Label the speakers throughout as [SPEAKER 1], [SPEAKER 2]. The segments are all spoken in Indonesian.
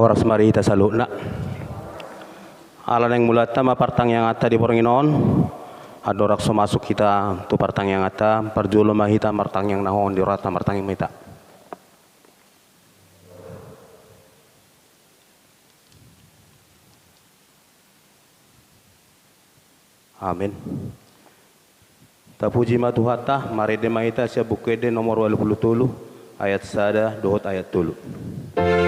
[SPEAKER 1] horas mari ita saluna. Ala yang mulata ma partang yang ata di poronginon. Adorak so masuk kita tu partang yang ata parjulo mahita martang yang nahon di rata martang yang mahita. Amin. Tapuji ma Tuhata mari de mahita sia bukede nomor 23 ayat sada dohot ayat 3.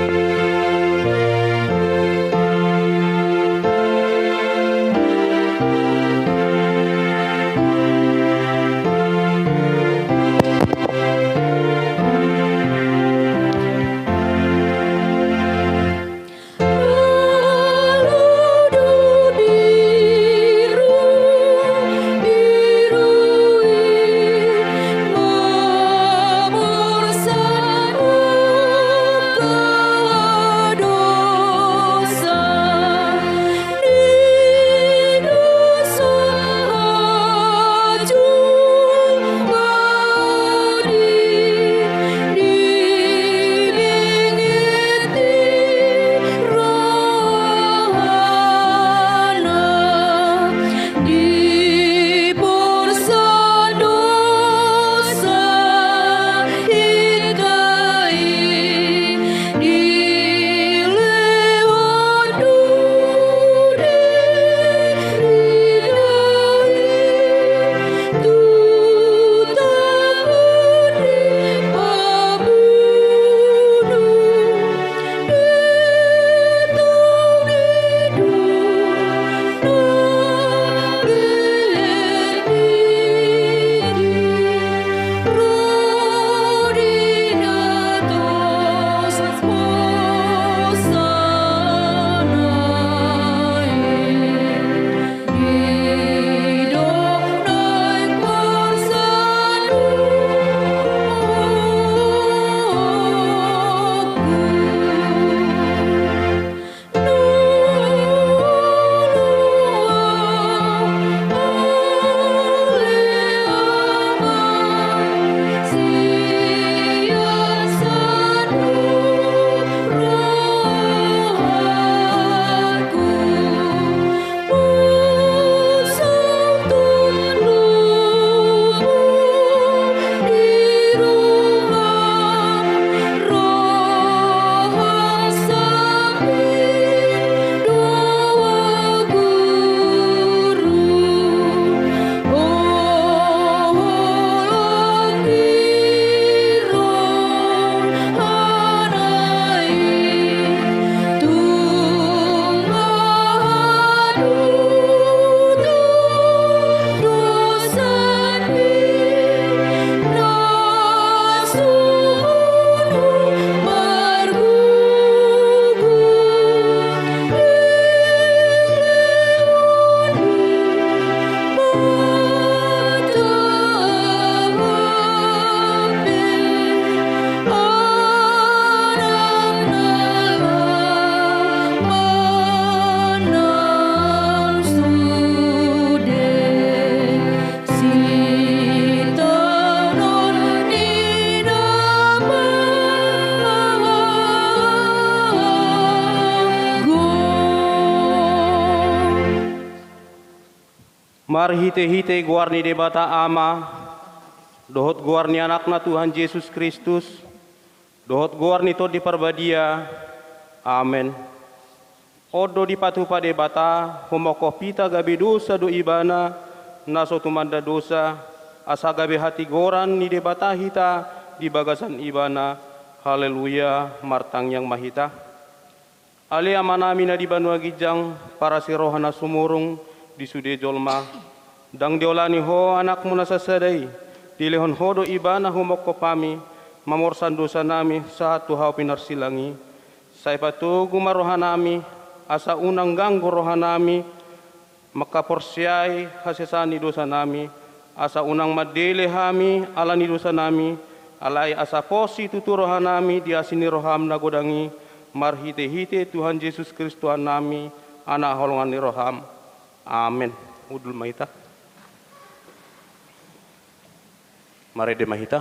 [SPEAKER 1] Mar hite-hite guarni debata ama, dohot guarni anakna Tuhan Yesus Kristus, dohot guarni to di parbadia, amen. Odo di patupa debata, homoko pita gabe dosa do ibana, naso tumanda dosa, asa gabe hati goran ni debata hita, di bagasan ibana, haleluya, martang yang mahita. Ale amanami na di banua gijang, para si rohana sumurung, di sude jolma dang diolani ho anakmu nasasadai dilehon hodo ibana humok pami mamorsan dosa nami saat tuhau pinarsilangi sai patugu marohanami asa unang ganggu rohanami maka porsiai hasesani dosa nami asa unang madele hami alani dosa nami alai asa posi tutu rohanami diasini roham nagodangi marhite-hite Tuhan Yesus Kristus nami anak holongan ni roham. Amin. Udul mahita. Mari de mahita.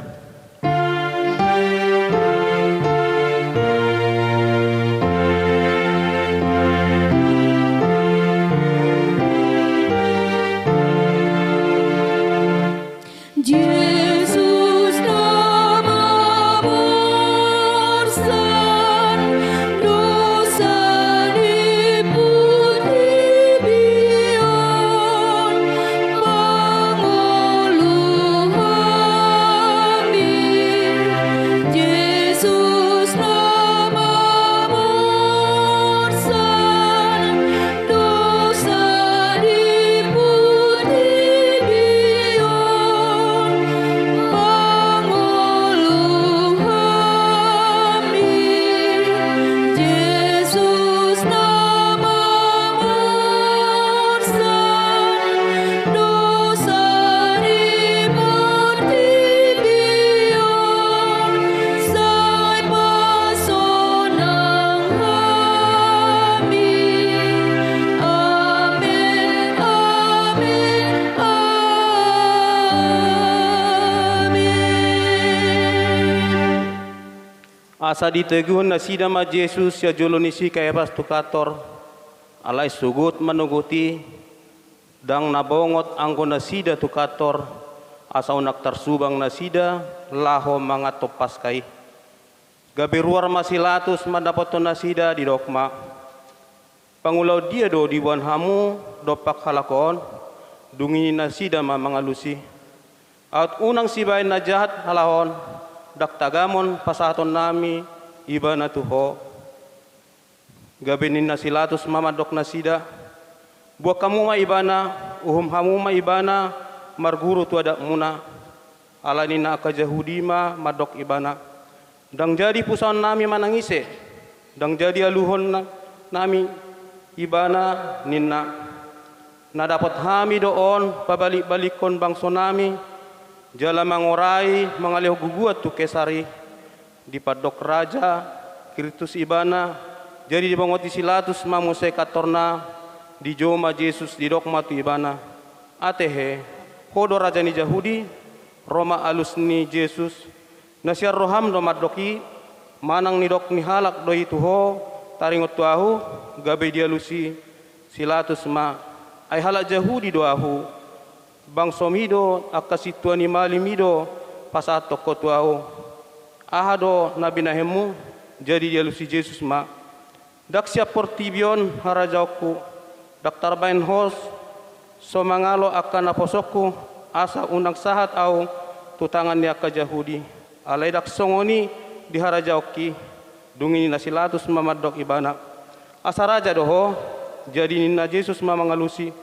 [SPEAKER 1] Asa diteguhun na sida ma Jesus ya jolonisi kaya pastukator alay sugut manuguti dang nabongot anggo na sida tukator asa unak tarsubang na sida laho mga topas kay gabiruar masilatus mandapat na sida di dokma pangulaw dia do di buwan hamu dopak halakon dungini na sida ma mga lusi at unang sibay na jahat halahon daktagamon pasaton nami iba na tuho gabinin na silatus mamadok na sida buak kamu ma ibana uhum hamu ma ibana marguru tu ada muna alani na ka Yahudi ma madok ibana dang jadi pusaon nami manangise dang jadi aluhon nami ibana ninna na dapat hami doon pabalik-balikon bangso nami jala mangorai mangalih guguat tu kesari di padok raja Kristus ibana jadi di bangoti silatus mamuse katorna di joma Jesus di dokma tu ibana atehe kodo raja ni Yahudi Roma alus ni Jesus nasiar roham do madoki manang ni dok ni halak do itu ho taringot tuahu gabe dia lusi silatus ma ay halak Yahudi do ahu bang somido akasituan ni malimido pasatok ko tuao ahado nabi nahemu jadi dia lusi Jesus ma dak siap portibion harajauku dak tarbain hos so mangalo akan naposokku asa unang sahat au tutangan ni ka Yahudi alay dak songoni di harajauki dungini nasilatus mamadok ibana asa raja doho jadi nina Jesus ma mangalusi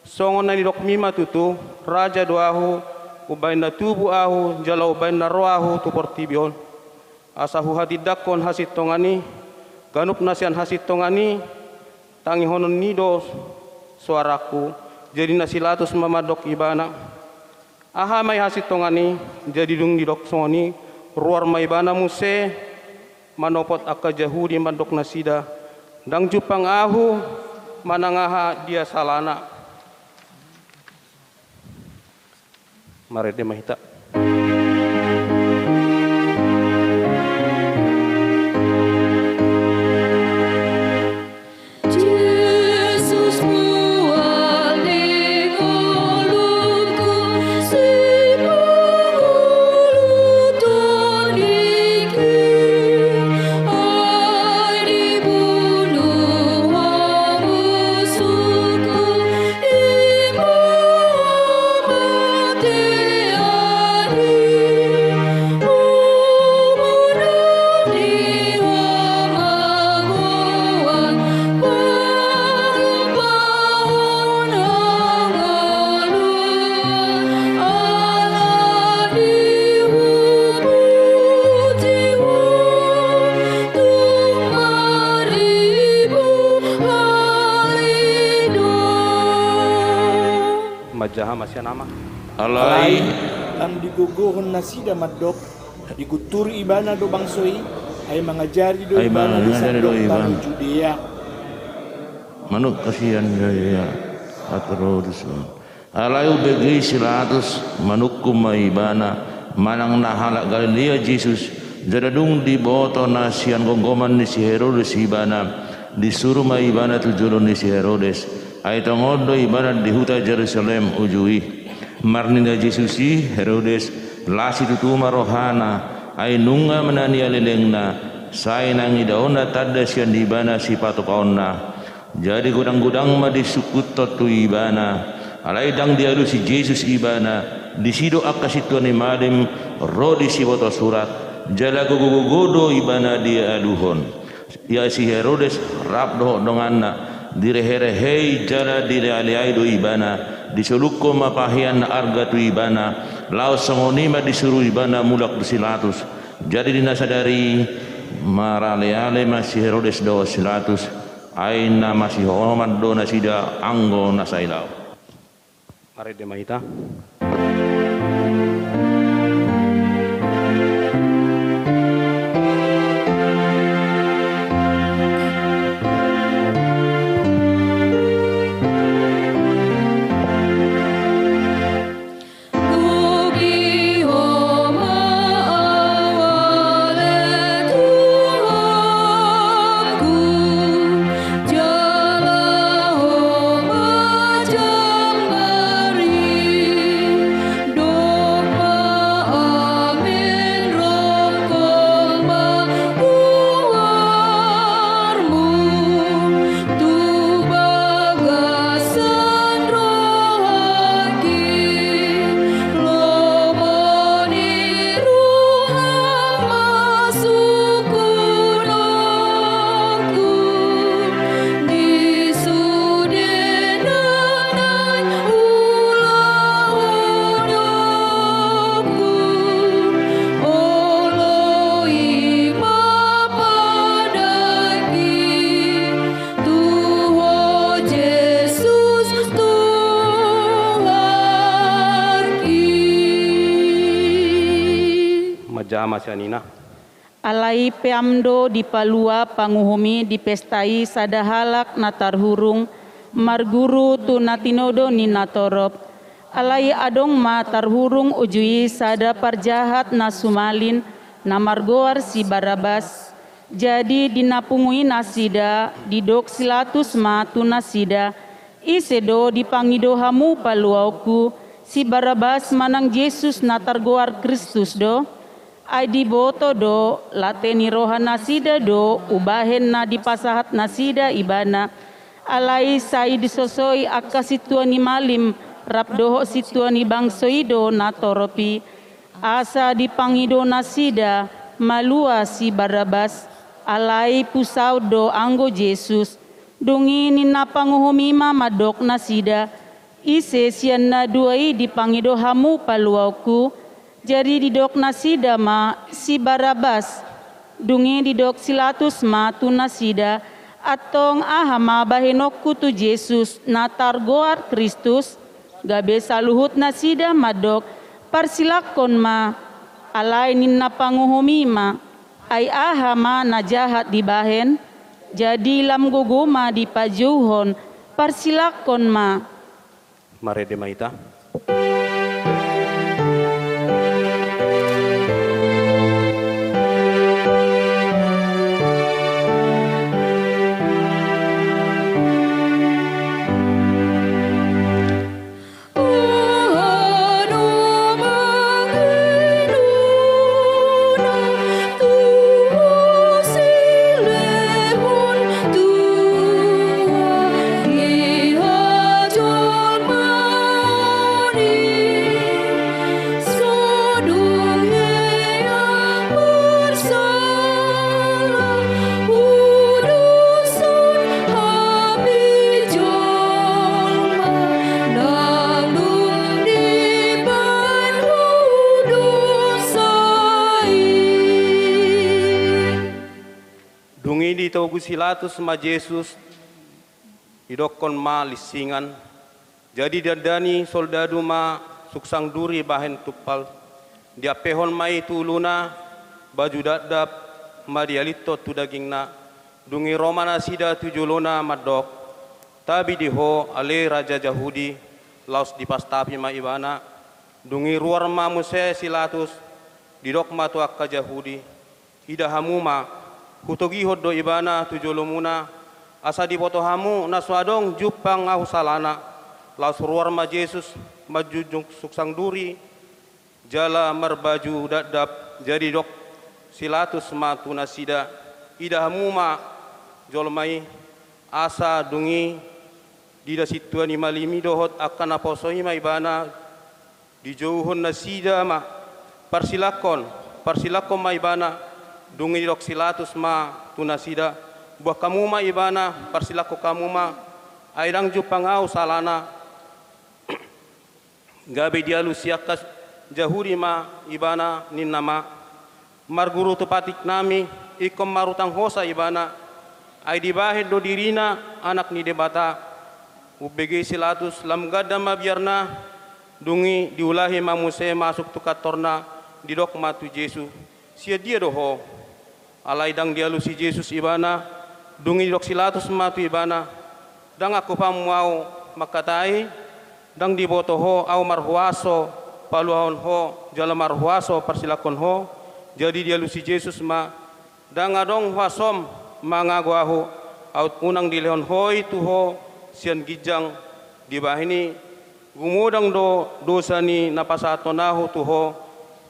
[SPEAKER 1] songon na nidok mima tutu raja doahu ubain na tubu ahu jala ubain na roahu tu portibion asahu hati dakon hasit tongani ganup nasian hasit tongani tangi honon nido suaraku jadi nasilatus mamadok ibana aha may hasit tongani jadi dung nidok songoni ruar may ibana muse manopot akka Yahudi mandok nasida dang jupang ahu manangaha dia salana Marede mahita. Majaha masih nama
[SPEAKER 2] alai ang diguguhon na sida madok digutur ibana do bangsoi ay mangajari do ibana di sandok tanu Judea
[SPEAKER 3] manuk kasihan ya atrodos alai ubegi silatus manukum maibana manang nahalak Galilea Jesus jadadung di boto nasian gonggoman ni si Herodes ibana disuruh maibana tujulun ni si Herodes ay tangodo ibarat di huta Jerusalem ujui marninda Jesusi Herodes lasi tutuma rohana ay nunga menani alilengna say nang idaona tada siyan ibana si patokaonna jadi gudang-gudang ma disukut tu ibana alay dang dialu si Jesus ibana disido akasituan ni madim rodi si boto surat jala gugugodo ibana dia aduhon ya si Herodes rap doh donganna direherehei jala direaliai do ibana disulukko mapahian na arga tu ibana laos songonima disuruh ibana mulak silatus jadi dinasadari maraleale masih Herodes do silatus aina masih hormat do nasida anggo nasailau
[SPEAKER 1] mari de mahita
[SPEAKER 4] Tugi homa awale tu
[SPEAKER 1] dama sianina.
[SPEAKER 4] Alai peamdo di palua panguhumi di pestai sadahalak natarhurung marguru tu natinodo ni natorop. Alai adong ma tarhurung ujui sada parjahat nasumalin namargoar si Barabas. Jadi dinapungui nasida didok silatus ma tu nasida isedo dipangido hamu paluauku si Barabas manang Yesus natargoar Kristus do. Ai di boto do lateni roha nasida do ubahen na dipasahat nasida ibana alai sai disosoi akka situani malim rapdoho situani bangsoido natoropi asa dipangido nasida malua si Barabas alai pusau do anggo Yesus dungini na panguhumima madok nasida ise sian na duai dipangido hamu paluauku. Jadi didok nasida ma si Barabas dungi didok silatus ma tu nasida atong ahama bahenokku tu Yesus natargoar Kristus gabe saluhut nasida madok parsilakon ma alai ninna panguhumima ay ahama najahat dibahen jadi lam guguma di pajuhon parsilakon ma.
[SPEAKER 1] Mare de maita. Silatus ma Yesus idokon ma lisingan jadi dadani soldadu ma suksang duri bahen tupal dia pehon mai tuluna baju dadap ma dialito tu dagingna dungi romana sida tujulona madok tabi diho ale raja Yahudi laos dipastapi ma ibana dungi ruar ma muse silatus didok ma tu akka Yahudi ida hamuma hutogi hoddo ibana tujolomuna asa di poto hamu naswadong jupang au salana laus ruar ma Yesus maju suksang duri jala marbaju dadap jadi dok silatus ma tunasida ida hamu ma jolmai asa dungi dida situani malimi dohot akan aposoi ma ibana dijauhon nasida ma parsilakon ma ibana dungi dok silatus ma tunasida buah kamu ma ibana parsilako kamu ma airang jupangau salana gabe dia lusiakas Yahudi ma ibana ninnama marguru tupatik nami ikom marutang hosa ibana ai dibahid do dirina anak ni debata ubege silatus lam gada ma biarna dungi diulahi ma muse masuk tukatorna didok ma tu Yesus sia dia doho alai dang dia lusi Yesus ibana dungi dok silatus matu ibana dang aku pamuau makatai dang diboto ho au marhuaso paluahon ho jala marhuaso parsilakon ho jadi dia lusi Yesus ma dang adong wasom mangaguahu au unang dilehon hoi tu ho sian gijang dibahini gumudang do dosa ni napasatonahu tu ho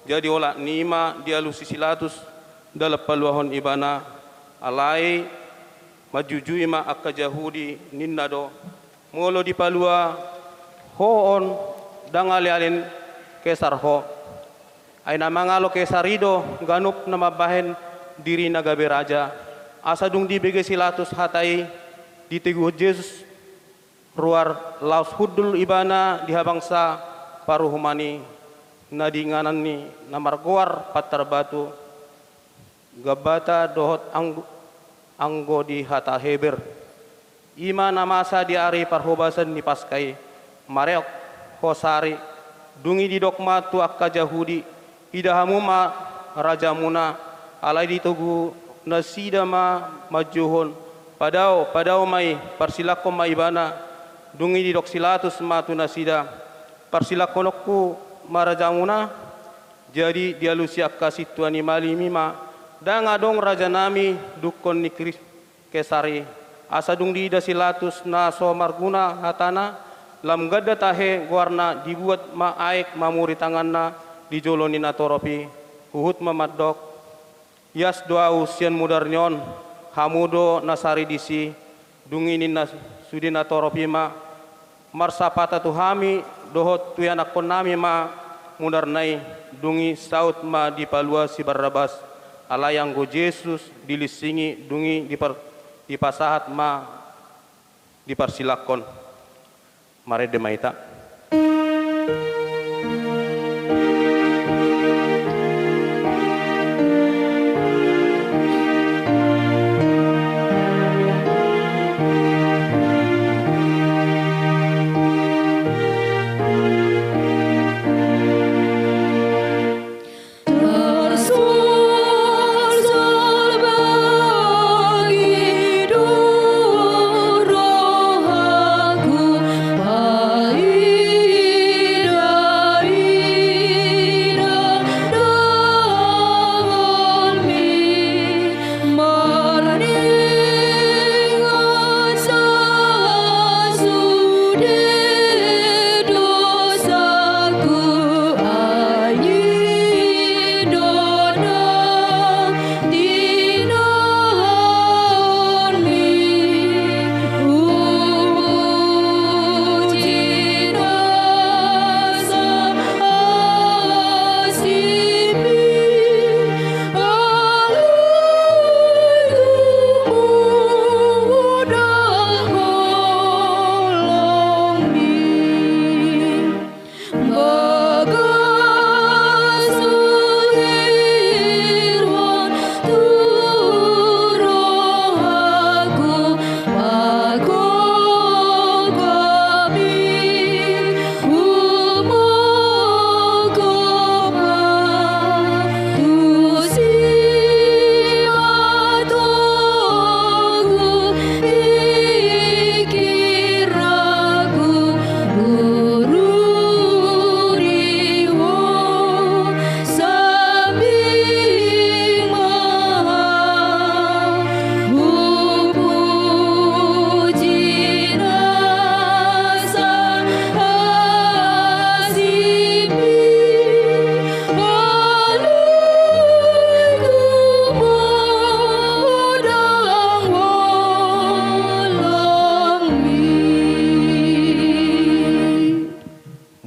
[SPEAKER 1] jadi ola nima dia lusi silatus dalam paluahon ibana alai majujui ma akka Yahudi ninna do molo di palua hoon dangali alen kesar ho ay namangalo kesarido ganup na mabahen diri nagabe raja asa dung dibege silatus hatai diteguh Yesus ruar laus hudul ibana dihabangsa paruhumani nadinganan ni namargoar patar batu gabata dohot anggo di hata heber ima namasa di ari parhobasan ni paskai mareok hosari dungi di dokma tu akka Yahudi idahamu ma raja muna alai ditogu nasida ma majuhon padao mai parsilako mai bana dungi di doksilatus ma tu nasida parsilakonokku maraja muna jadi dialusia kasih tuani mali mima dan adong raja nami dukon ni kris kesari asadung di dasilatus na so marguna hatana lam gadda tahe guarna dibuat ma aek mamuri tanganna dijoloni na toropi huhut mamadok yas doau sian mudarnyon hamudo nasari disi dunginin na sudina toropi ma marsapata tuhami dohot tuyanak nami ma mudarnai dungi saut ma dipalua si Barnabas alayang go Yesus dilisingi dungi dipasahat ma diparsilakon mare demaita.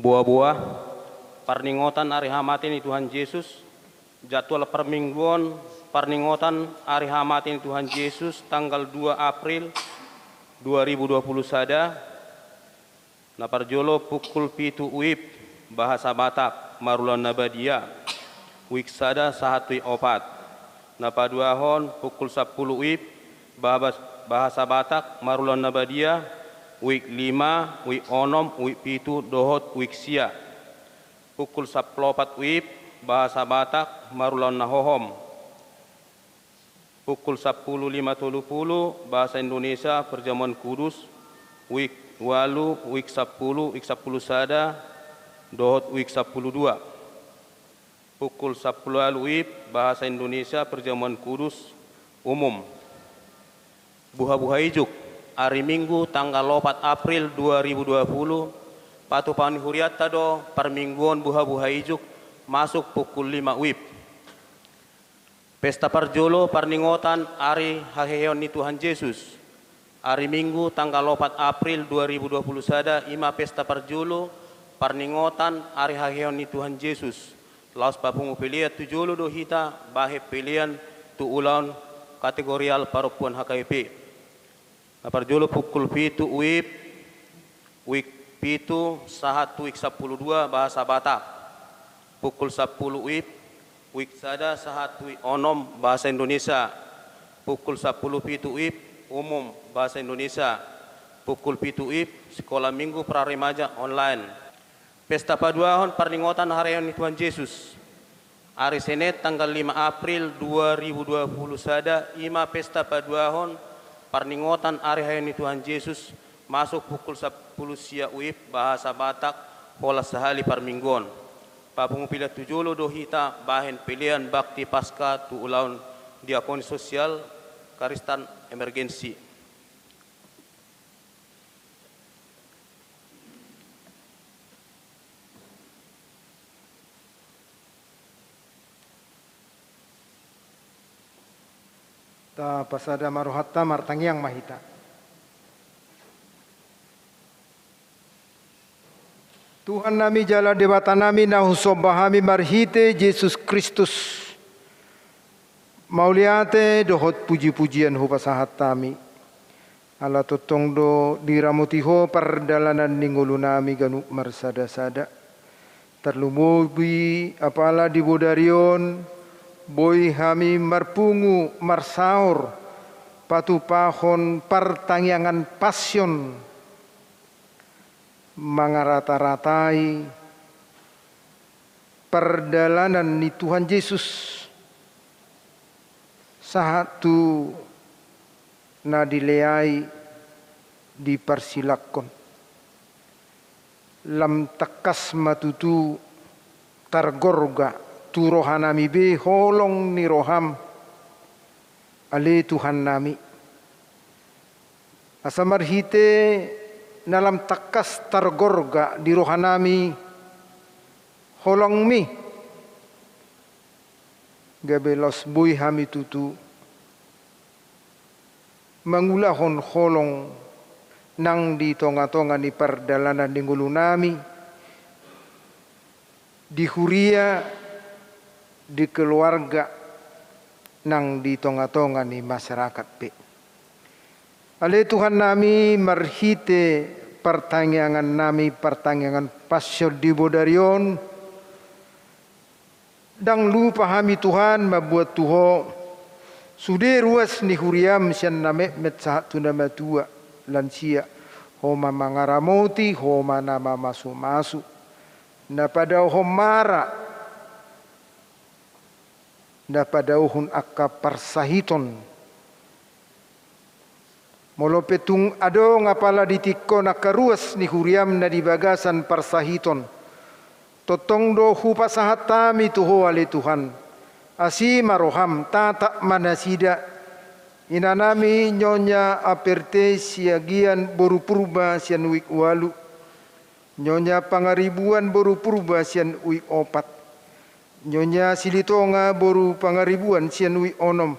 [SPEAKER 1] Buah-buah parningotan ari hamatin Tuhan Yesus jadwal permingguan parningotan ari hamatin Tuhan Yesus tanggal 2 April 2020 sada na parjolo pukul 7 UIP bahasa Batak Marulan Nabadia wik sada sahatui opat na paduahon pukul 10 UIP bahasa Batak Marulan Nabadia wik 5, wik 6, wik 7, dohot wik sia. Pukul 14 wik bahasa Batak Marulan Nahohom. Pukul 10.50 bahasa Indonesia perjamuan kudus wik 8, wik 10, wik 10 sada, dohot wik 12. Pukul 10 wik bahasa Indonesia perjamuan kudus umum. Buha-buha ijuk hari Minggu tanggal 4 April 2020 patu panihuriat tado permingguan buha-buha ijuk masuk pukul 5 WIB. Pesta parjolo parningotan hari haheon ni Tuhan Yesus. Hari Minggu tanggal 4 April 2020 sada ima pesta parjolo parningotan hari haheon ni Tuhan Yesus. Laos papungu pilihan tujolo do hita bahe pilihan tu ulan kategorial paropuan HKP. Parjolo pukul 7 WIB, wik 7 sahat wik 12 bahasa Batak. Pukul 10 WIB, wik sada sahat wik onom bahasa Indonesia. Pukul 10 pitu WIB umum bahasa Indonesia. Pukul 7 WIB sekolah minggu praremaja online. Pesta paduahon parningotan harian Tuhan Yesus. Hari Senin tanggal 5 April 2020 sada ima pesta paduahon parningotan hari hayani Tuhan Yesus masuk pukul 10 sia uip bahasa Batak hola sehali parminggon. Papungupila tujulo dohita bahen pilihan bakti pasca tu ulaun diakoni sosial karistan emergensi.
[SPEAKER 5] Ta pasada marohatta martangiang mahita. Tuhan nami jala dewata nami nahusobahami marhite Yesus Kristus. Mauliate dohot puji-pujian ho pasahat tami. Ala totong do diramutiho perdalanan ningulu nami ganu marsada-sada. Terlumubi apala di bodarion. Boy hami marpungu marsaur patupahon pertangyangan passion mangarata-ratai perdalanan ni Tuhan Yesus satu nadileai dipersilakon lam takas matutu targorga tu rohanami be holong ni roham ale Tuhan nami asamar hite nalam takas targorga di rohanami holong mi gabelos boy hami tutu mangulahon holong nang di tonga-tonga ni perdalanan di ngulu nami di huria di keluarga nang di tonga-tonga ni masyarakat pe. Ale Tuhan nami marhite pertanyaan nami pertanyaan pasyo di bodarion dang lupa hami Tuhan mabuat tuho sude ruas ni huriam sian name met satu nama tua lansia homa mangaramoti homa nama masu-masu na pada homara na padauhun akka parsahiton molo petung ado ngapala ditiko nakaruas ni huriam na di bagasan parsahiton totong do hupa sahatami tuho ale Tuhan asi maroham tata manasida inanami nyonya aperte siagian boru purba sian wik walu nyonya pangaribuan boru purba sian wik opat nyonya silitonga boru pangaribuan sian wi onom.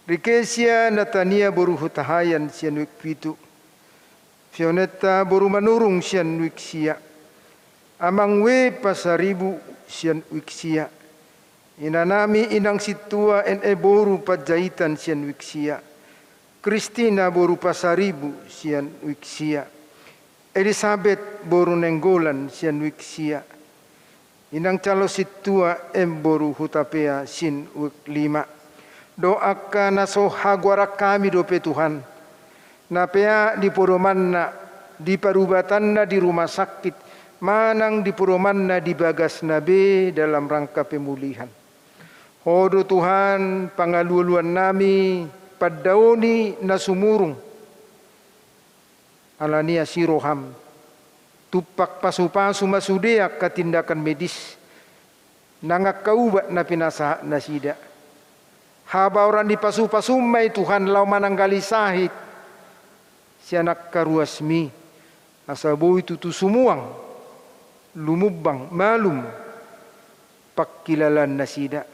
[SPEAKER 5] Rikesia Natania boru hutahayan sian wik pitu. Fioneta boru manurung sian wik sia. Amang we pasaribu sian wik sia. Inanami inang situa ene boru pajaitan sian wik sia. Kristina boru pasaribu sian wik sia. Elizabeth boru nenggolan sian wik sia. Inang calo situa emboru hutapea sin wik 5. Doakan naso hagwara kami dope Tuhan. Napea di poromanna, di parubatanna di rumah sakit, manang di poromanna di bagas nabe dalam rangka pemulihan. Hodo Tuhan pangaluluan nami padaoni nasumurung. Alania siroham. Tupak pasu-pasu masudeak ketindakan medis. Nangak kaubat na pinasa nasida. Haba orang di pasu-pasu may Tuhan lau mananggali sahit. Sianak karuasmi. Asaboy tutu sumuang. Lumubang malum. Pakilalan nasida.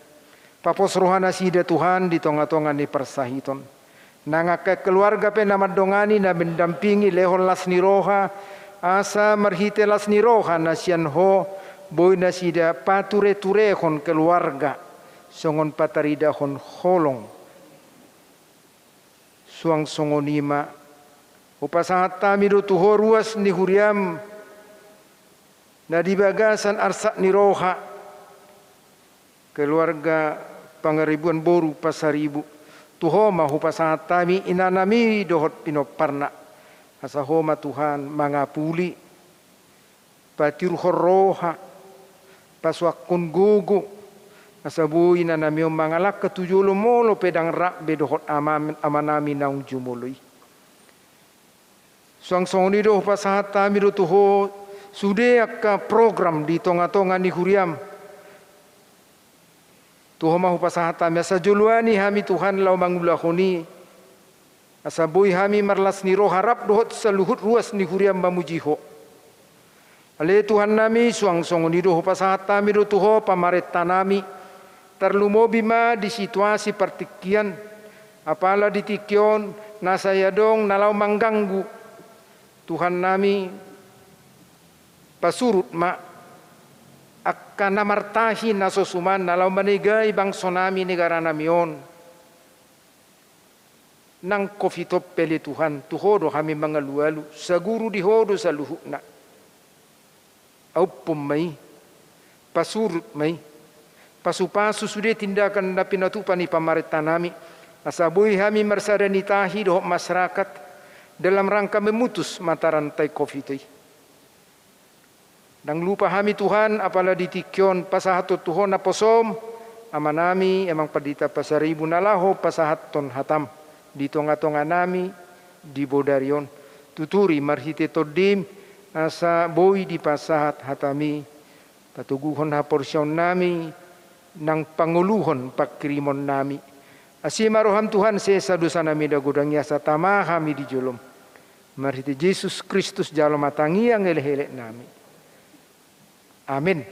[SPEAKER 5] Paposrohan nasida Tuhan di tonga-tonga ni persahiton. Nangak keluarga penamadongani na mendampingi lehon las niroha. Asa marhite las niroha nasian ho boy nasida pature-turehon keluarga songon pataridahon holong suang songonima upasangat tamido tuho ruas ni huriam na di bagasan arsak niroha keluarga pangaribuan boru pasaribu tuho mahu pasangat tami inanami dohot pinoparna asa homa Tuhan mangapuli patiru horoha paswakun gugu Asabui na nami mangalak ketujulo molo pedang rak bedohot amanami naung jumului. Suang ni doh pasahat tami do tuho sude akka program di tonga-tonga ni huriam. Tuho mahu pasahat tami asa juluani hami Tuhan lau mangulahoni. Asabui hami marlas ni roh harap dohot saluhut ruas ni huriam bamujiho. Ale Tuhan nami suang ni doh pasahat tami do tuho pamaret tanami. Terlumo bima di situasi pertikian, apala di tikion nasayadong nalau mangganggu. Tuhan nami pasurut ma akan namartahi nasosuman nalau manegai bangsa nami negara namion. Nang kofitop pele Tuhan, tuhodo kami mangalu-alu, saguru dihodo saluhukna. Aupum mai, pasurut mai. Pasu-pasu sudah tindakan na pinatupani pamaritan nami. Asabui kami marsadanitahi dohok masyarakat dalam rangka memutus mata rantai COVID. Nang lupa kami Tuhan apala ditikyon pasahato Tuhan na posom amanami emang padita pasaribu nalaho pasahaton hatam di tonga-tonga nami di bodarion tuturi marhite todim asa boi di pasahat hatami patuguhon ha porsyon nami nang panguluhon pakrimon nami. Asimaroham Tuhan sesa dosa nami dagudangnya satama kami di jolom. Marhiti Yesus Kristus jalom matangi yang elek-elek nami. Amin.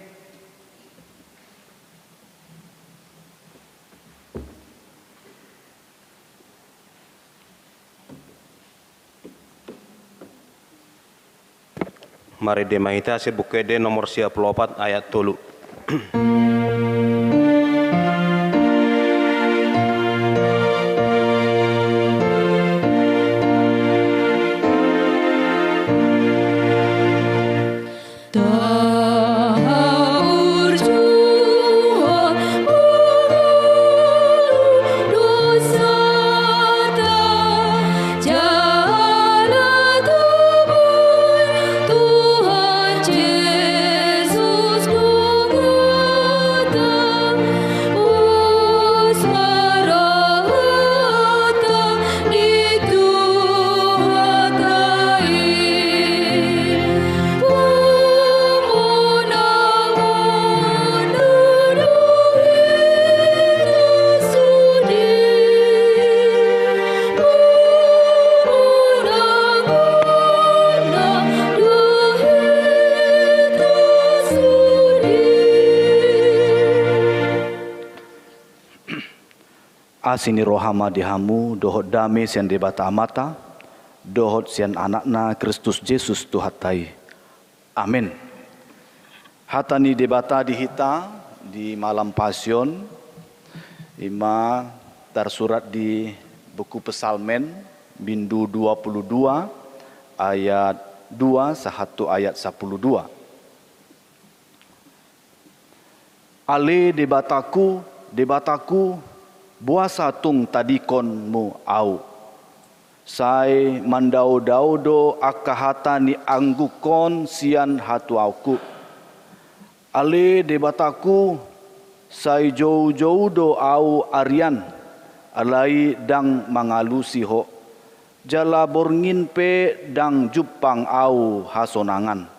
[SPEAKER 1] Mari demahita sebukede nomor 4 ayat 3.
[SPEAKER 6] Asini rohama dihamu dohot dame sian debata amata dohot sian anakna Kristus Yesus tuhatai. Amin. Hatani debata dihita di malam pasion ima tersurat di buku Pesalmen bindu 22 ayat 2 sahatu ayat 12. Ale debataku buasa tung tadikonmu au. Sai mandau-daudo akahata ni anggukon sian hatu auku. Ale debataku sai jauh-jauh do au arian. Alai dang mangalusi ho. Jala borngin pe dang jupang au hasonangan.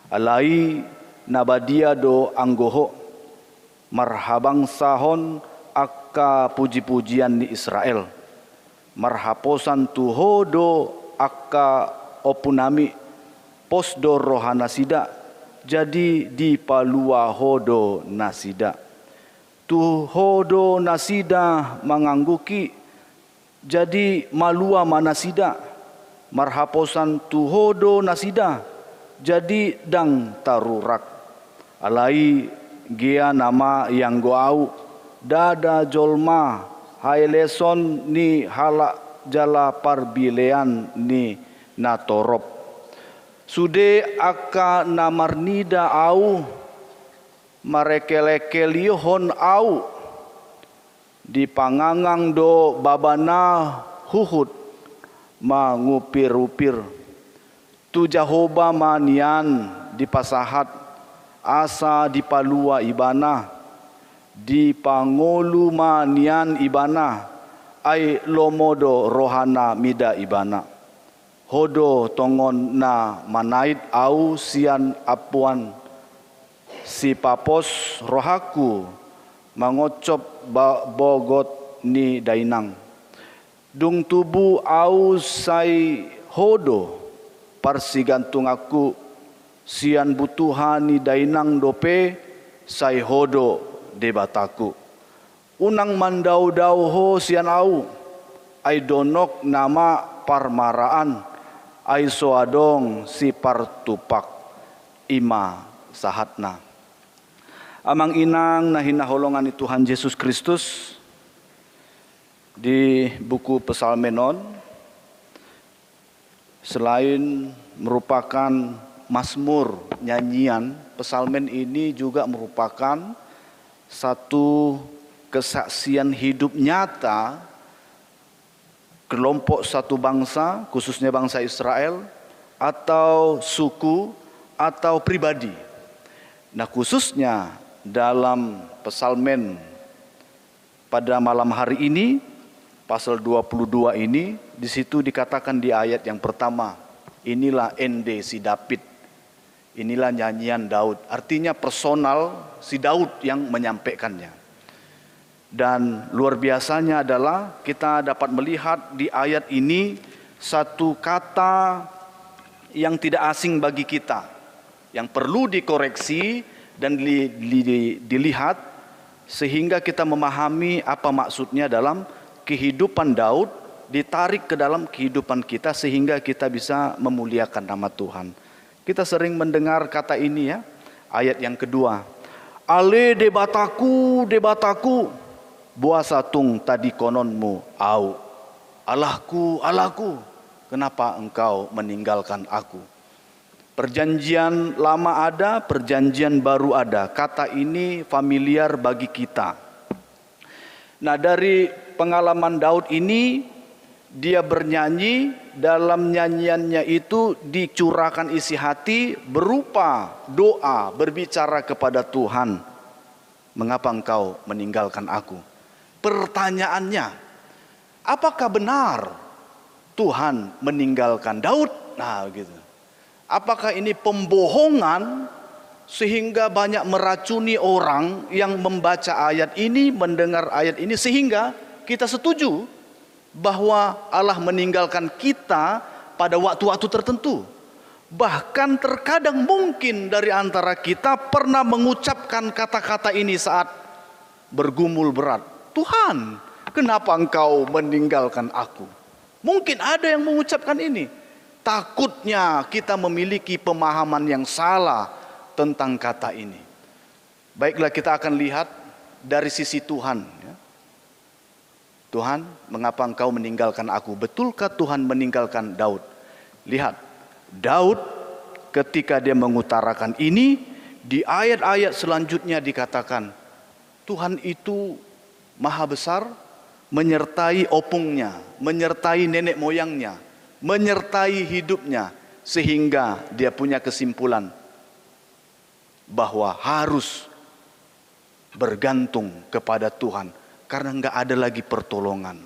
[SPEAKER 6] Alai nabadia do anggoho. Marhabang sahon akka puji-pujian di Israel. Marhaposan tuhodo akka opunami posdo rohana sida jadi di palua hodo nasida. Tuhodo nasida mangangguki jadi malua manasida. Marhaposan tuhodo nasida jadi dang tarurak. Alai gia nama yang goau dada jolma haileson ni halak jala parbilean ni natorop. Sude aka namarnida au marekelekelion au di pangangang do babana huhud mangupir-upir. Tu Jahoba manian di pasahat asa di palua ibana. di pangolu manian ibana ai lomodo rohana mida ibana hodo tongon na manait au sian apuan si papos rohaku mangocop bogot ni dainang dung tubu au sai hodo parsigantung aku sian butuhan ni dainang dope sai hodo debataku unang mandau-dau ho sian au ai donok nama parmaraan ai soadong si partupak ima sahatna. Amang inang na hinaholongan ni Tuhan Yesus Kristus di buku Psalmenon, selain merupakan mazmur nyanyian, psalmen ini juga merupakan satu kesaksian hidup nyata kelompok satu bangsa, khususnya bangsa Israel, atau suku, atau pribadi. Nah, khususnya dalam psalmen pada malam hari ini, pasal 22 ini, di situ dikatakan di ayat yang pertama, inilah ende si David, inilah nyanyian Daud. Artinya personal si Daud yang menyampaikannya. Dan luar biasanya adalah kita dapat melihat di ayat ini satu kata yang tidak asing bagi kita, yang perlu dikoreksi dan dilihat sehingga kita memahami apa maksudnya dalam kehidupan Daud, ditarik ke dalam kehidupan kita sehingga kita bisa memuliakan nama Tuhan. Kita sering mendengar kata ini ya, ayat yang kedua. Ale debataku, buasa tung tadi kononmu au. Allahku, Allahku, kenapa engkau meninggalkan aku? Perjanjian lama ada, perjanjian baru ada. Kata ini familiar bagi kita. Nah, dari pengalaman Daud ini, dia bernyanyi, dalam nyanyiannya itu dicurahkan isi hati berupa doa, berbicara kepada Tuhan. Mengapa engkau meninggalkan aku? Pertanyaannya, apakah benar Tuhan meninggalkan Daud? Nah, gitu. Apakah ini pembohongan sehingga banyak meracuni orang yang membaca ayat ini, mendengar ayat ini, sehingga kita setuju bahwa Allah meninggalkan kita pada waktu-waktu tertentu. Bahkan terkadang mungkin dari antara kita pernah mengucapkan kata-kata ini saat bergumul berat. Tuhan, kenapa engkau meninggalkan aku? Mungkin ada yang mengucapkan ini. Takutnya kita memiliki pemahaman yang salah tentang kata ini. Baiklah, kita akan lihat dari sisi Tuhan. Tuhan, mengapa engkau meninggalkan aku? Betulkah Tuhan meninggalkan Daud? Lihat, Daud ketika dia mengutarakan ini, di ayat-ayat selanjutnya dikatakan, Tuhan itu maha besar, menyertai opungnya, menyertai nenek moyangnya, menyertai hidupnya, sehingga dia punya kesimpulan bahwa harus bergantung kepada Tuhan, karena enggak ada lagi pertolongan,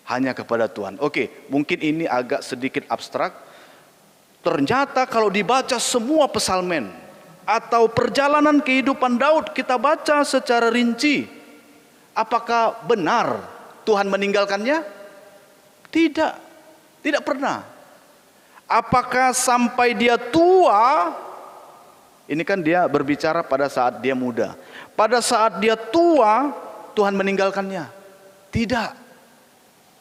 [SPEAKER 6] hanya kepada Tuhan. Oke, mungkin ini agak sedikit abstrak. Ternyata kalau dibaca semua psalmen atau perjalanan kehidupan Daud, kita baca secara rinci, apakah benar Tuhan meninggalkannya? Tidak. Tidak pernah. Apakah sampai dia tua? Ini kan dia berbicara pada saat dia muda. Pada saat dia tua, Tuhan meninggalkannya? Tidak.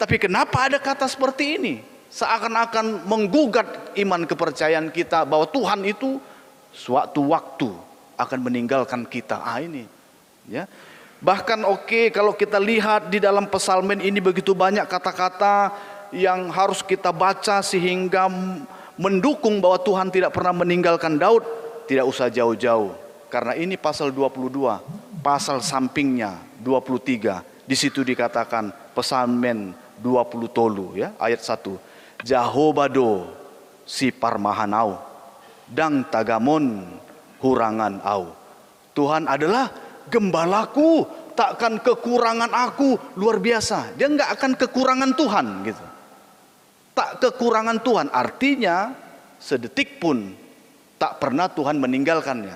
[SPEAKER 6] Tapi kenapa ada kata seperti ini? Seakan-akan menggugat iman kepercayaan kita bahwa Tuhan itu suatu waktu akan meninggalkan kita. Ini, ya. Bahkan kalau kita lihat di dalam psalmen ini begitu banyak kata-kata yang harus kita baca sehingga mendukung bahwa Tuhan tidak pernah meninggalkan Daud. Tidak usah jauh-jauh, karena ini pasal 22, pasal sampingnya 23. Di situ dikatakan psalmen 20 tolu ya, ayat 1. Jahobado si parmahanau dang tagamon hurangan au. Tuhan adalah gembalaku, takkan kekurangan aku. Luar biasa, dia nggak akan kekurangan Tuhan gitu. Tak kekurangan Tuhan, artinya sedetik pun tak pernah Tuhan meninggalkannya.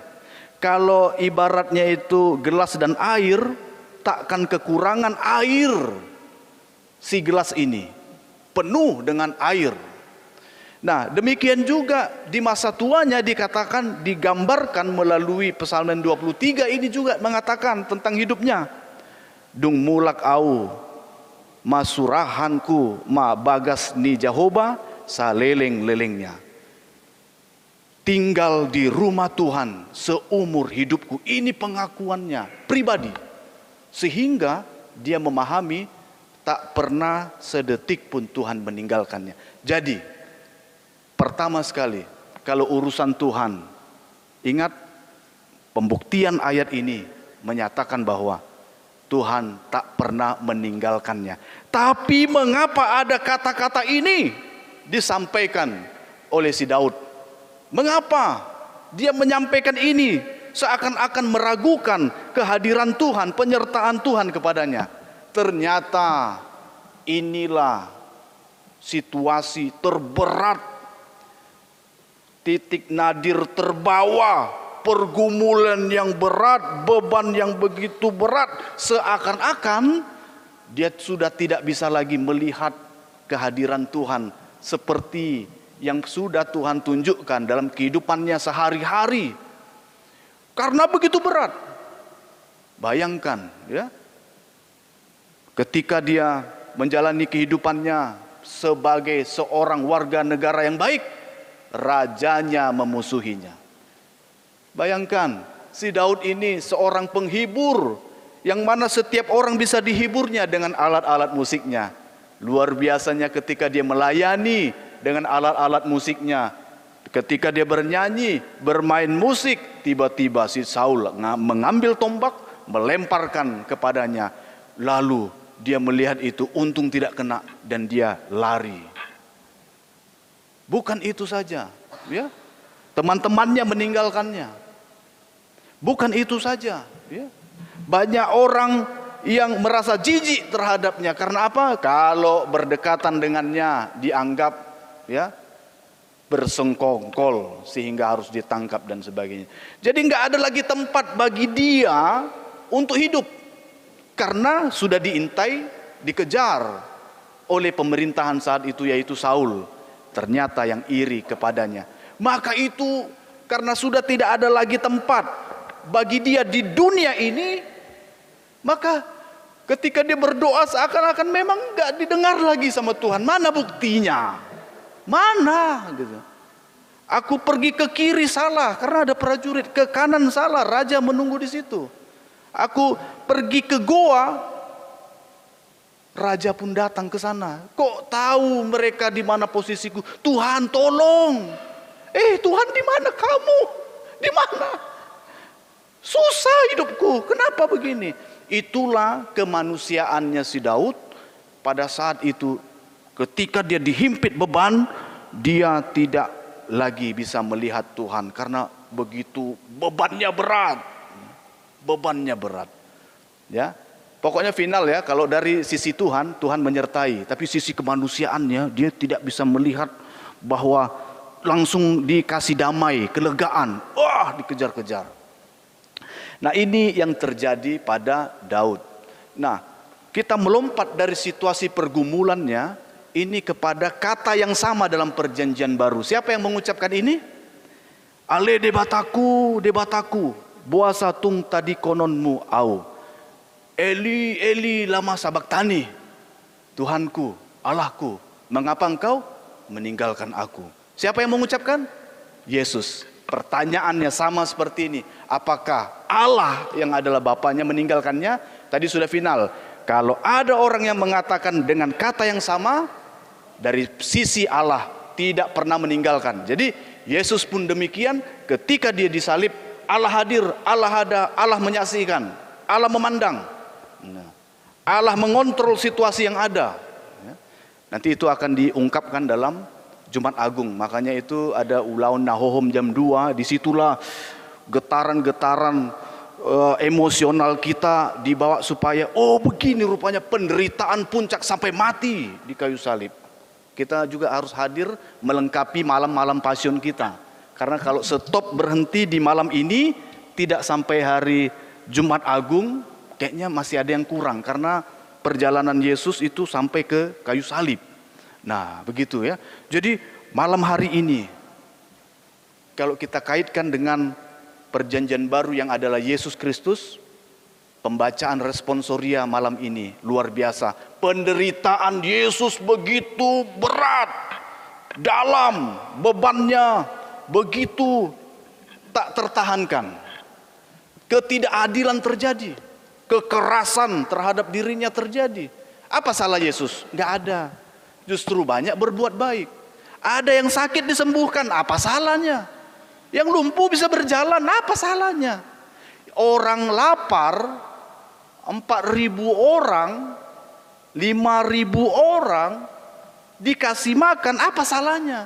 [SPEAKER 6] Kalau ibaratnya itu gelas dan air, takkan kekurangan air. Si gelas ini penuh dengan air. Nah, demikian juga di masa tuanya dikatakan, digambarkan melalui Psalm 23 ini juga mengatakan tentang hidupnya. Dung mulak au masurahanku ma bagas ni Jehovah saleleng-lelengnya. Tinggal di rumah Tuhan seumur hidupku. Ini pengakuannya pribadi. Sehingga dia memahami tak pernah sedetik pun Tuhan meninggalkannya. Jadi, pertama sekali, kalau urusan Tuhan, ingat pembuktian ayat ini menyatakan bahwa Tuhan tak pernah meninggalkannya. Tapi mengapa ada kata-kata ini disampaikan oleh si Daud? Mengapa dia menyampaikan ini seakan-akan meragukan kehadiran Tuhan, penyertaan Tuhan kepadanya? Ternyata inilah situasi terberat, titik nadir terbawa, pergumulan yang berat, beban yang begitu berat, seakan-akan dia sudah tidak bisa lagi melihat kehadiran Tuhan seperti yang sudah Tuhan tunjukkan dalam kehidupannya sehari-hari. Karena begitu berat. Bayangkan ya, ketika dia menjalani kehidupannya sebagai seorang warga negara yang baik, rajanya memusuhinya. Bayangkan, si Daud ini seorang penghibur, yang mana setiap orang bisa dihiburnya dengan alat-alat musiknya. Luar biasanya ketika dia melayani dengan alat-alat musiknya. Ketika dia bernyanyi, bermain musik, tiba-tiba si Saul mengambil tombak, melemparkan kepadanya. Lalu dia melihat itu, untung tidak kena, dan dia lari. Bukan itu saja, ya. Teman-temannya meninggalkannya. Bukan itu saja, ya. Banyak orang yang merasa jijik terhadapnya. Karena apa? Kalau berdekatan dengannya dianggap ya bersengkongkol sehingga harus ditangkap dan sebagainya. Jadi nggak ada lagi tempat bagi dia untuk hidup. Karena sudah diintai, dikejar oleh pemerintahan saat itu, yaitu Saul. Ternyata yang iri kepadanya. Maka itu karena sudah tidak ada lagi tempat bagi dia di dunia ini, maka ketika dia berdoa seakan-akan memang nggak didengar lagi sama Tuhan. Mana buktinya? Mana? Gitu. Aku pergi ke kiri salah karena ada prajurit, ke kanan salah, raja menunggu di situ. Aku pergi ke goa, raja pun datang ke sana. Kok tahu mereka di mana posisiku? Tuhan tolong. Tuhan di mana kamu? Di mana? Susah hidupku. Kenapa begini? Itulah kemanusiaannya si Daud. Pada saat itu ketika dia dihimpit beban, dia tidak lagi bisa melihat Tuhan karena begitu bebannya berat. Bebannya berat. Ya. Pokoknya final ya, kalau dari sisi Tuhan, Tuhan menyertai, tapi sisi kemanusiaannya dia tidak bisa melihat bahwa langsung dikasih damai, kelegaan. Wah, dikejar-kejar. Nah, ini yang terjadi pada Daud. Nah, kita melompat dari situasi pergumulannya ini kepada kata yang sama dalam perjanjian baru. Siapa yang mengucapkan ini? Ale debataku, buasa tung tadi kononmu au. Eli, Eli lama sabaktani. Tuhanku, Allahku, mengapa engkau meninggalkan aku? Siapa yang mengucapkan? Yesus. Pertanyaannya sama seperti ini. Apakah Allah yang adalah Bapaknya meninggalkannya? Tadi sudah final. Kalau ada orang yang mengatakan dengan kata yang sama, dari sisi Allah tidak pernah meninggalkan. Jadi Yesus pun demikian, ketika dia disalib, Allah hadir, Allah ada, Allah menyaksikan, Allah memandang. Allah mengontrol situasi yang ada. Nanti itu akan diungkapkan dalam Jumat Agung. Makanya itu ada Ulaun Nahohom jam 2. Disitulah getaran-getaran emosional kita dibawa supaya oh begini rupanya penderitaan puncak sampai mati di kayu salib. Kita juga harus hadir melengkapi malam-malam passion kita. Karena kalau stop berhenti di malam ini tidak sampai hari Jumat Agung, kayaknya masih ada yang kurang karena perjalanan Yesus itu sampai ke kayu salib. Nah, begitu ya. Jadi malam hari ini kalau kita kaitkan dengan perjanjian baru yang adalah Yesus Kristus, pembacaan responsoria malam ini luar biasa. Penderitaan Yesus begitu berat, dalam, bebannya begitu tak tertahankan. Ketidakadilan terjadi, kekerasan terhadap dirinya terjadi. Apa salah Yesus? Nggak ada. Justru banyak berbuat baik. Ada yang sakit disembuhkan, apa salahnya? Yang lumpuh bisa berjalan, apa salahnya? Orang lapar, 4.000 orang, 5.000 orang dikasih makan, apa salahnya?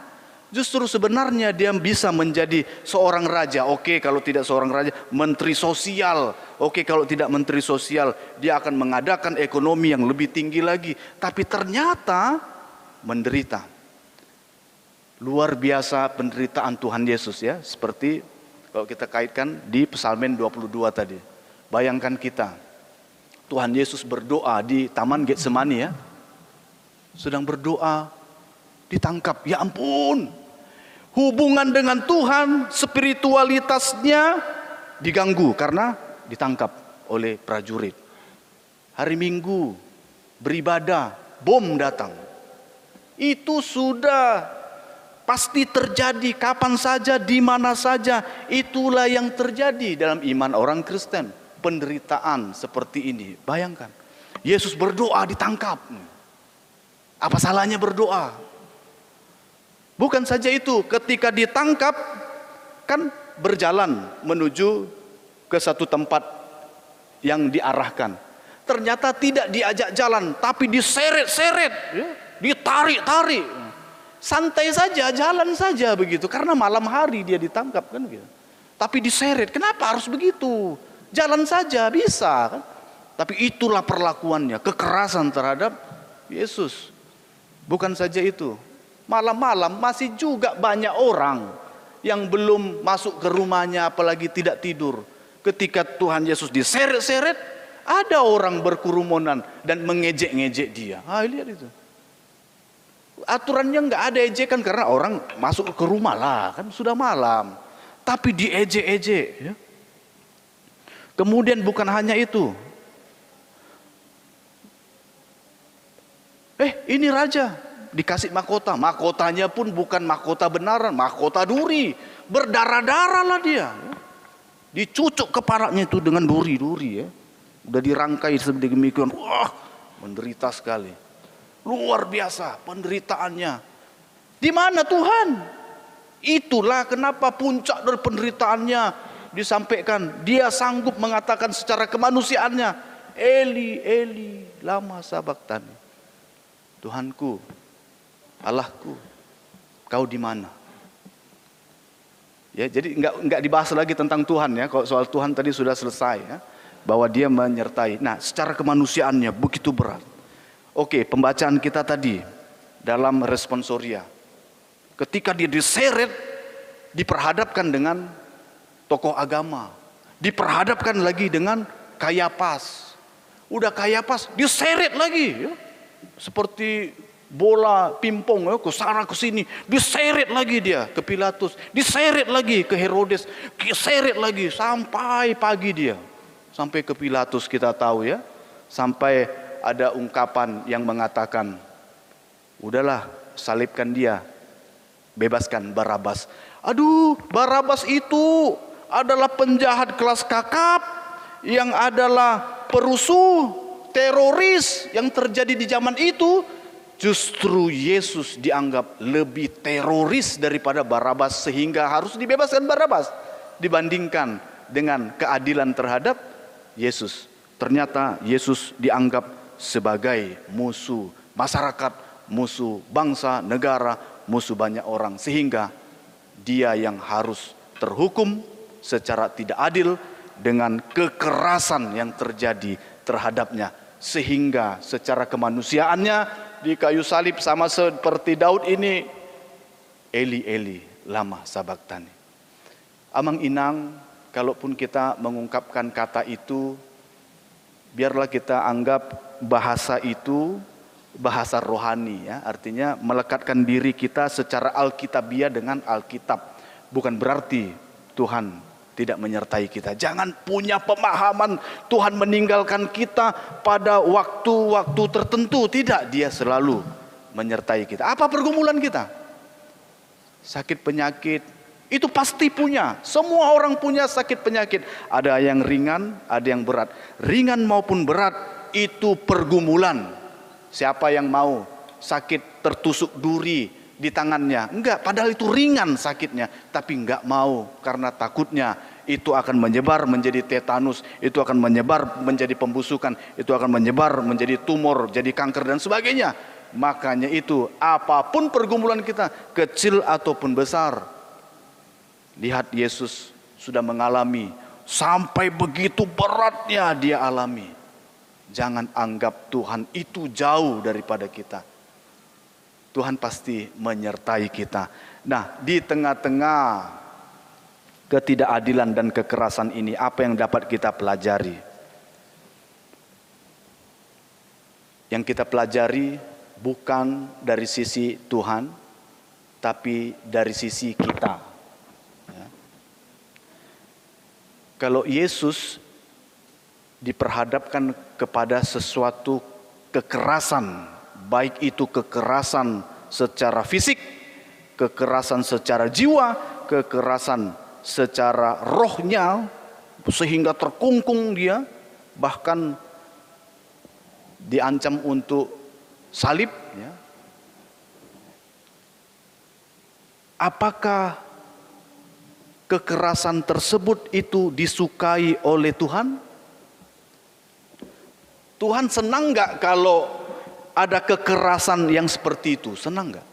[SPEAKER 6] Justru sebenarnya dia bisa menjadi seorang raja. Oke, kalau tidak seorang raja, menteri sosial. Oke, kalau tidak menteri sosial, dia akan mengadakan ekonomi yang lebih tinggi lagi. Tapi ternyata menderita. Luar biasa penderitaan Tuhan Yesus ya. Seperti kalau kita kaitkan di Psalmen 22 tadi. Bayangkan kita, Tuhan Yesus berdoa di Taman Getsemani ya. Sedang berdoa, ditangkap. Ya ampun, hubungan dengan Tuhan, spiritualitasnya diganggu karena ditangkap oleh prajurit. Hari Minggu beribadah, bom datang. Itu sudah pasti terjadi kapan saja, di mana saja. Itulah yang terjadi dalam iman orang Kristen. Penderitaan seperti ini. Bayangkan, Yesus berdoa ditangkap. Apa salahnya berdoa? Bukan saja itu, ketika ditangkap kan berjalan menuju ke satu tempat yang diarahkan. Ternyata tidak diajak jalan, tapi diseret-seret, ya, ditarik-tarik. Santai saja, jalan saja begitu. Karena malam hari dia ditangkap kan gitu. Tapi diseret, kenapa harus begitu? Jalan saja bisa kan. Tapi itulah perlakuannya, kekerasan terhadap Yesus. Bukan saja itu, malam-malam masih juga banyak orang yang belum masuk ke rumahnya, apalagi tidak tidur. Ketika Tuhan Yesus diseret-seret, ada orang berkerumunan dan mengejek-ngejek dia. Lihat itu. Aturannya nggak ada ejekan karena orang masuk ke rumah lah, kan sudah malam. Tapi diejek-ejek. Ya. Kemudian bukan hanya itu. Ini raja dikasih mahkota. Mahkotanya pun bukan mahkota benaran, mahkota duri. Berdarah-darah lah dia. Dicucuk kepalanya itu dengan duri-duri ya. Udah dirangkai sedemikian. Wah, menderita sekali. Luar biasa penderitaannya. Di mana Tuhan? Itulah kenapa puncak dari penderitaannya disampaikan. Dia sanggup mengatakan secara kemanusiaannya, Eli, Eli, lama sabaktani. Tuhanku, Allahku, kau di mana? Ya, jadi enggak dibahas lagi tentang Tuhan ya. Kalau soal Tuhan tadi sudah selesai ya, bahwa dia menyertai. Nah, secara kemanusiaannya begitu berat. Oke, pembacaan kita tadi dalam responsoria. Ketika dia diseret, diperhadapkan dengan tokoh agama. Diperhadapkan lagi dengan Kayafas. Udah Kayafas, diseret lagi. Ya. Seperti bola pimpong ya, ke sana ke sini. Diseret lagi dia ke Pilatus. Diseret lagi ke Herodes. Diseret lagi sampai pagi dia. Sampai ke Pilatus kita tahu ya. Sampai ada ungkapan yang mengatakan, udahlah salibkan dia, bebaskan Barabas. Aduh, Barabas itu adalah penjahat kelas kakap, yang adalah perusuh, teroris yang terjadi di zaman itu. Justru Yesus dianggap lebih teroris daripada Barabas, sehingga harus dibebaskan Barabas dibandingkan dengan keadilan terhadap Yesus. Ternyata Yesus dianggap sebagai musuh masyarakat, musuh bangsa, negara, musuh banyak orang. Sehingga dia yang harus terhukum secara tidak adil, dengan kekerasan yang terjadi terhadapnya. Sehingga secara kemanusiaannya di kayu salib sama seperti Daud ini, Eli Eli lama sabaktani. Amang inang, kalaupun kita mengungkapkan kata itu, biarlah kita anggap bahasa itu bahasa rohani, ya, artinya melekatkan diri kita secara alkitabiah dengan Alkitab. Bukan berarti Tuhan tidak menyertai kita. Jangan punya pemahaman Tuhan meninggalkan kita pada waktu-waktu tertentu. Tidak, Dia selalu menyertai kita. Apa pergumulan kita? Sakit penyakit, itu pasti punya. Semua orang punya sakit penyakit. Ada yang ringan, ada yang berat. Ringan maupun berat itu pergumulan. Siapa yang mau sakit tertusuk duri di tangannya? Enggak, padahal itu ringan sakitnya. Tapi enggak mau karena takutnya itu akan menyebar menjadi tetanus. Itu akan menyebar menjadi pembusukan. Itu akan menyebar menjadi tumor, jadi kanker dan sebagainya. Makanya itu apapun pergumulan kita, kecil ataupun besar. Lihat Yesus sudah mengalami sampai begitu beratnya Dia alami. Jangan anggap Tuhan itu jauh daripada kita. Tuhan pasti menyertai kita. Nah, di tengah-tengah ketidakadilan dan kekerasan ini, apa yang dapat kita pelajari? Yang kita pelajari bukan dari sisi Tuhan, tapi dari sisi kita. Ya. Kalau Yesus diperhadapkan kepada sesuatu kekerasan, baik itu kekerasan secara fisik, kekerasan secara jiwa, kekerasan secara rohnya, sehingga terkungkung dia, bahkan diancam untuk salib. Ya. Apakah kekerasan tersebut itu disukai oleh Tuhan? Tuhan senang nggak kalau ada kekerasan yang seperti itu? Senang nggak?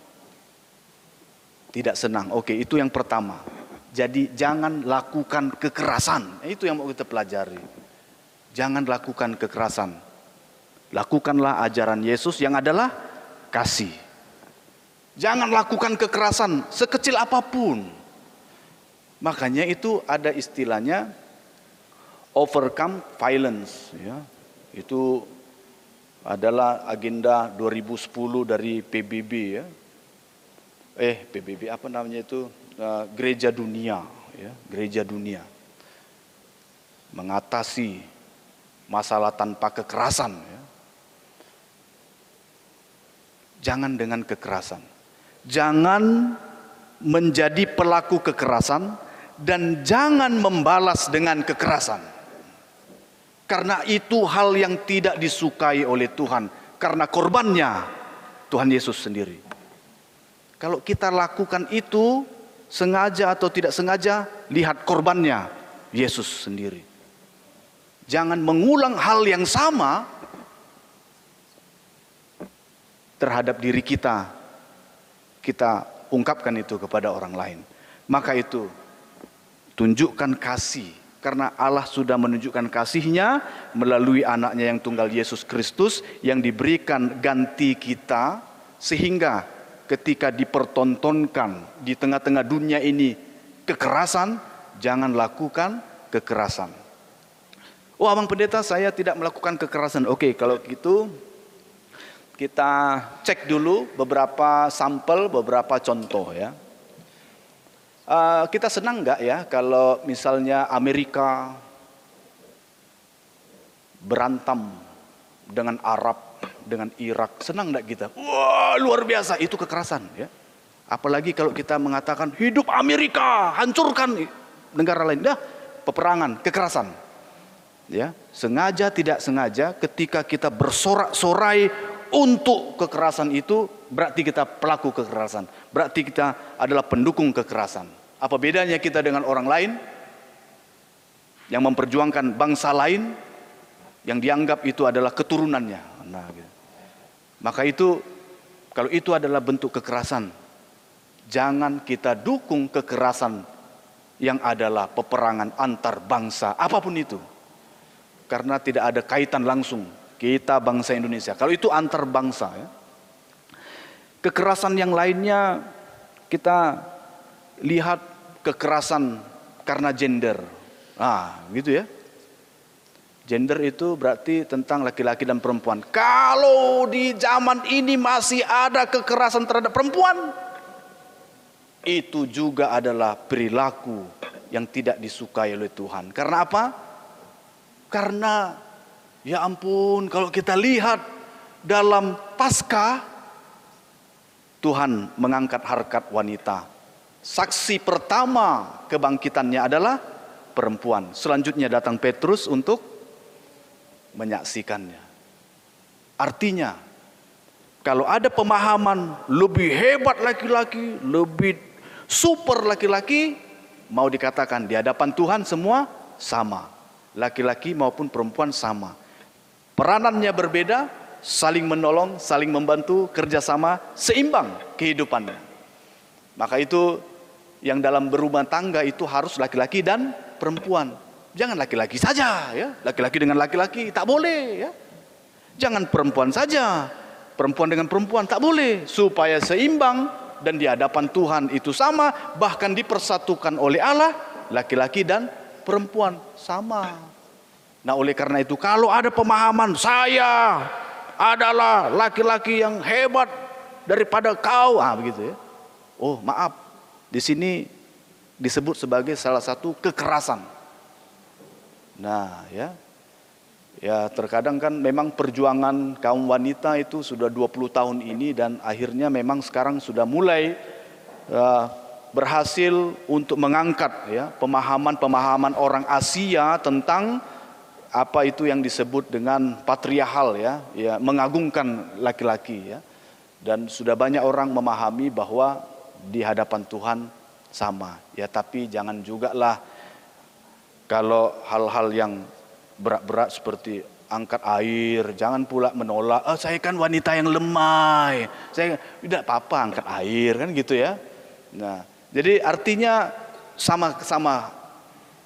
[SPEAKER 6] Tidak senang. Oke, itu yang pertama. Jadi jangan lakukan kekerasan. Itu yang mau kita pelajari. Jangan lakukan kekerasan. Lakukanlah ajaran Yesus yang adalah kasih. Jangan lakukan kekerasan sekecil apapun. Makanya itu ada istilahnya overcome violence, ya. Itu adalah agenda 2010 dari PBB, ya. PBB apa namanya itu? Gereja Dunia, ya, Gereja Dunia. Mengatasi masalah tanpa kekerasan, ya. Jangan dengan kekerasan. Jangan menjadi pelaku kekerasan dan jangan membalas dengan kekerasan. Karena itu hal yang tidak disukai oleh Tuhan. Karena korbannya Tuhan Yesus sendiri. Kalau kita lakukan itu, sengaja atau tidak sengaja, lihat korbannya Yesus sendiri. Jangan mengulang hal yang sama terhadap diri kita. Kita ungkapkan itu kepada orang lain. Maka itu, tunjukkan kasih. Karena Allah sudah menunjukkan kasih-Nya melalui anaknya yang tunggal Yesus Kristus yang diberikan ganti kita. Sehingga ketika dipertontonkan di tengah-tengah dunia ini kekerasan, jangan lakukan kekerasan. Oh, Abang Pendeta, saya tidak melakukan kekerasan. Oke, kalau gitu kita cek dulu beberapa sampel, beberapa contoh, ya. Kita senang nggak ya kalau misalnya Amerika berantem dengan Arab, dengan Irak, senang nggak kita? Wah, luar biasa, itu kekerasan, ya. Apalagi kalau kita mengatakan hidup Amerika, hancurkan negara lain, dah peperangan, kekerasan. Ya, sengaja tidak sengaja ketika kita bersorak-sorai untuk kekerasan itu, berarti kita pelaku kekerasan. Berarti kita adalah pendukung kekerasan. Apa bedanya kita dengan orang lain yang memperjuangkan bangsa lain yang dianggap itu adalah keturunannya? Nah, gitu. Maka itu, kalau itu adalah bentuk kekerasan, jangan kita dukung kekerasan yang adalah peperangan antar bangsa, apapun itu. Karena tidak ada kaitan langsung kita bangsa Indonesia. Kalau itu antar bangsa ya. Kekerasan yang lainnya kita lihat kekerasan karena gender. Gitu ya. Gender itu berarti tentang laki-laki dan perempuan. Kalau di zaman ini masih ada kekerasan terhadap perempuan, itu juga adalah perilaku yang tidak disukai oleh Tuhan. Karena apa? Karena ya ampun, kalau kita lihat dalam Paskah, Tuhan mengangkat harkat wanita. Saksi pertama kebangkitannya adalah perempuan. Selanjutnya datang Petrus untuk menyaksikannya. Artinya, kalau ada pemahaman lebih hebat laki-laki, lebih super laki-laki, mau dikatakan di hadapan Tuhan semua sama. Laki-laki maupun perempuan sama. Peranannya berbeda, saling menolong, saling membantu, kerjasama, seimbang kehidupannya. Maka itu yang dalam berumah tangga itu harus laki-laki dan perempuan. Jangan laki-laki saja ya, laki-laki dengan laki-laki tak boleh ya. Jangan perempuan saja, perempuan dengan perempuan tak boleh, supaya seimbang dan di hadapan Tuhan itu sama, bahkan dipersatukan oleh Allah, laki-laki dan perempuan sama. Nah, oleh karena itu kalau ada pemahaman saya adalah laki-laki yang hebat daripada kau, begitu ya. Oh, maaf. Di sini disebut sebagai salah satu kekerasan. Nah, ya terkadang kan memang perjuangan kaum wanita itu sudah 20 tahun ini dan akhirnya memang sekarang sudah mulai berhasil untuk mengangkat ya pemahaman-pemahaman orang Asia tentang apa itu yang disebut dengan patriarkal ya, mengagungkan laki-laki ya. Dan sudah banyak orang memahami bahwa di hadapan Tuhan sama ya, tapi jangan juga lah kalau hal-hal yang berat-berat seperti angkat air, jangan pula menolak, saya kan wanita yang lemah, saya tidak apa-apa angkat air, kan gitu ya. Nah, jadi artinya sama-sama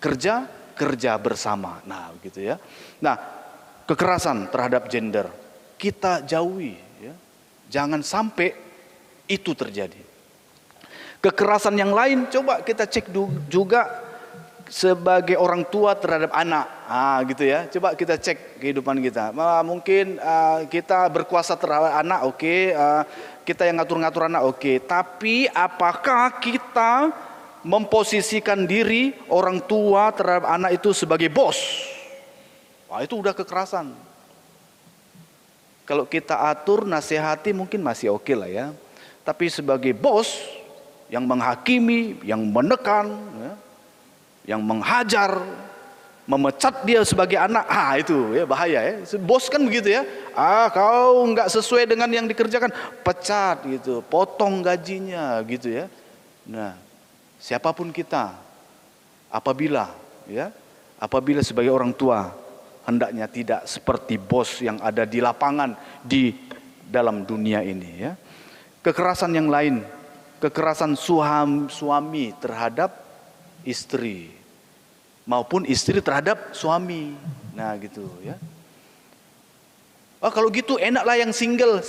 [SPEAKER 6] kerja bersama. Nah, begitu ya. Nah, kekerasan terhadap gender kita jauhi ya. Jangan sampai itu terjadi. Kekerasan yang lain coba kita cek juga sebagai orang tua terhadap anak, gitu ya. Coba kita cek kehidupan kita. Mungkin kita berkuasa terhadap anak, oke. Kita yang ngatur-ngatur anak, oke. Tapi apakah kita memposisikan diri orang tua terhadap anak itu sebagai bos? Itu udah kekerasan. Kalau kita atur, nasihati mungkin masih oke lah ya. Tapi sebagai bos yang menghakimi, yang menekan, ya, yang menghajar, memecat dia sebagai anak, itu ya bahaya ya. Bos kan begitu ya. Kau nggak sesuai dengan yang dikerjakan, pecat gitu, potong gajinya gitu ya. Nah, siapapun kita, apabila sebagai orang tua hendaknya tidak seperti bos yang ada di lapangan di dalam dunia ini ya. Kekerasan yang lain, kekerasan suami terhadap istri maupun istri terhadap suami. Nah, gitu ya. Kalau gitu enaklah yang single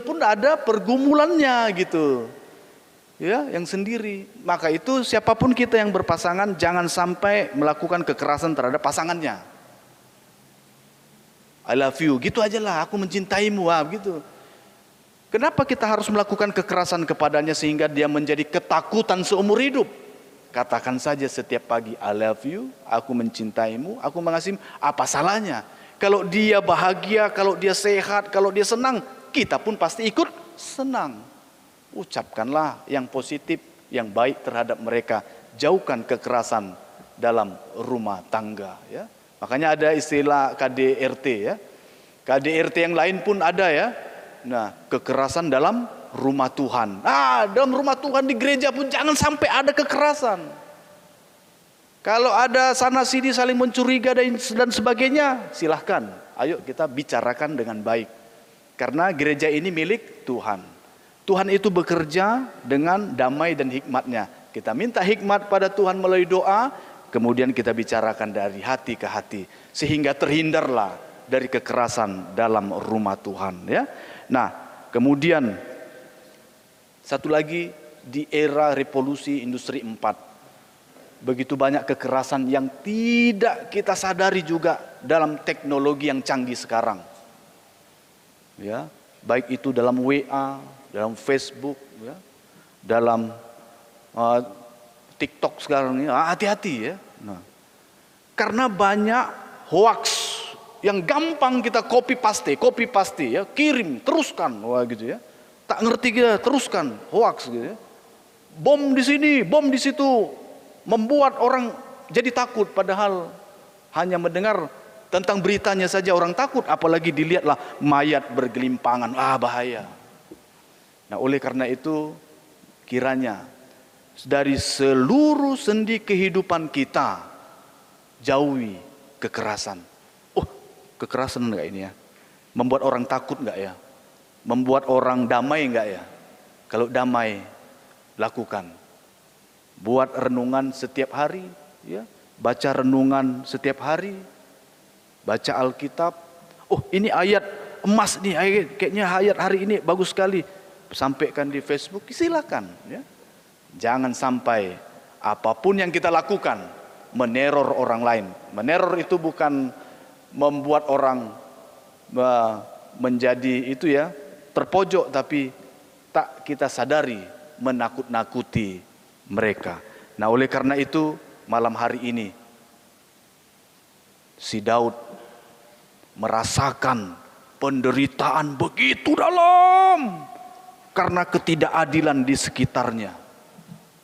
[SPEAKER 6] pun ada pergumulannya gitu. Ya, yang sendiri. Maka itu siapapun kita yang berpasangan jangan sampai melakukan kekerasan terhadap pasangannya. I love you, gitu aja lah, aku mencintaimu, gitu. Kenapa kita harus melakukan kekerasan kepadanya sehingga dia menjadi ketakutan seumur hidup? Katakan saja setiap pagi, I love you, aku mencintaimu, aku mengasihimu. Apa salahnya? Kalau dia bahagia, kalau dia sehat, kalau dia senang, kita pun pasti ikut senang. Ucapkanlah yang positif, yang baik terhadap mereka. Jauhkan kekerasan dalam rumah tangga. Ya. Makanya ada istilah KDRT. Ya. KDRT yang lain pun ada ya. Nah, kekerasan dalam rumah Tuhan. Dalam rumah Tuhan di gereja pun jangan sampai ada kekerasan. Kalau ada sana sini saling mencurigai dan sebagainya, silahkan. Ayo kita bicarakan dengan baik. Karena gereja ini milik Tuhan. Tuhan itu bekerja dengan damai dan hikmatnya. Kita minta hikmat pada Tuhan melalui doa, kemudian kita bicarakan dari hati ke hati, sehingga terhindarlah dari kekerasan dalam rumah Tuhan, ya. Nah, kemudian satu lagi, di era revolusi industri 4, begitu banyak kekerasan yang tidak kita sadari juga dalam teknologi yang canggih sekarang, ya, baik itu dalam WA, dalam Facebook, ya, dalam TikTok sekarang ini. Hati-hati, ya. Nah, karena banyak hoax yang gampang kita copy paste, ya, kirim, teruskan, wah gitu, ya. Tak ngerti kita teruskan hoax gitu, ya. Bom di sini, bom di situ, membuat orang jadi takut, padahal hanya mendengar tentang beritanya saja orang takut, apalagi dilihatlah mayat bergelimpangan, bahaya. Nah, oleh karena itu kiranya dari seluruh sendi kehidupan kita jauhi kekerasan. Kekerasan enggak ini, ya? Membuat orang takut enggak, ya? Membuat orang damai enggak, ya? Kalau damai, lakukan. Buat renungan setiap hari, ya. Baca renungan setiap hari. Baca Alkitab. Ini ayat emas nih, kayaknya ayat hari ini bagus sekali. Sampaikan di Facebook, silakan, ya. Jangan sampai apapun yang kita lakukan meneror orang lain. Meneror itu bukan membuat orang menjadi itu, ya, terpojok, tapi tak kita sadari menakut-nakuti mereka. Nah, oleh karena itu malam hari ini si Daud merasakan penderitaan begitu dalam karena ketidakadilan di sekitarnya,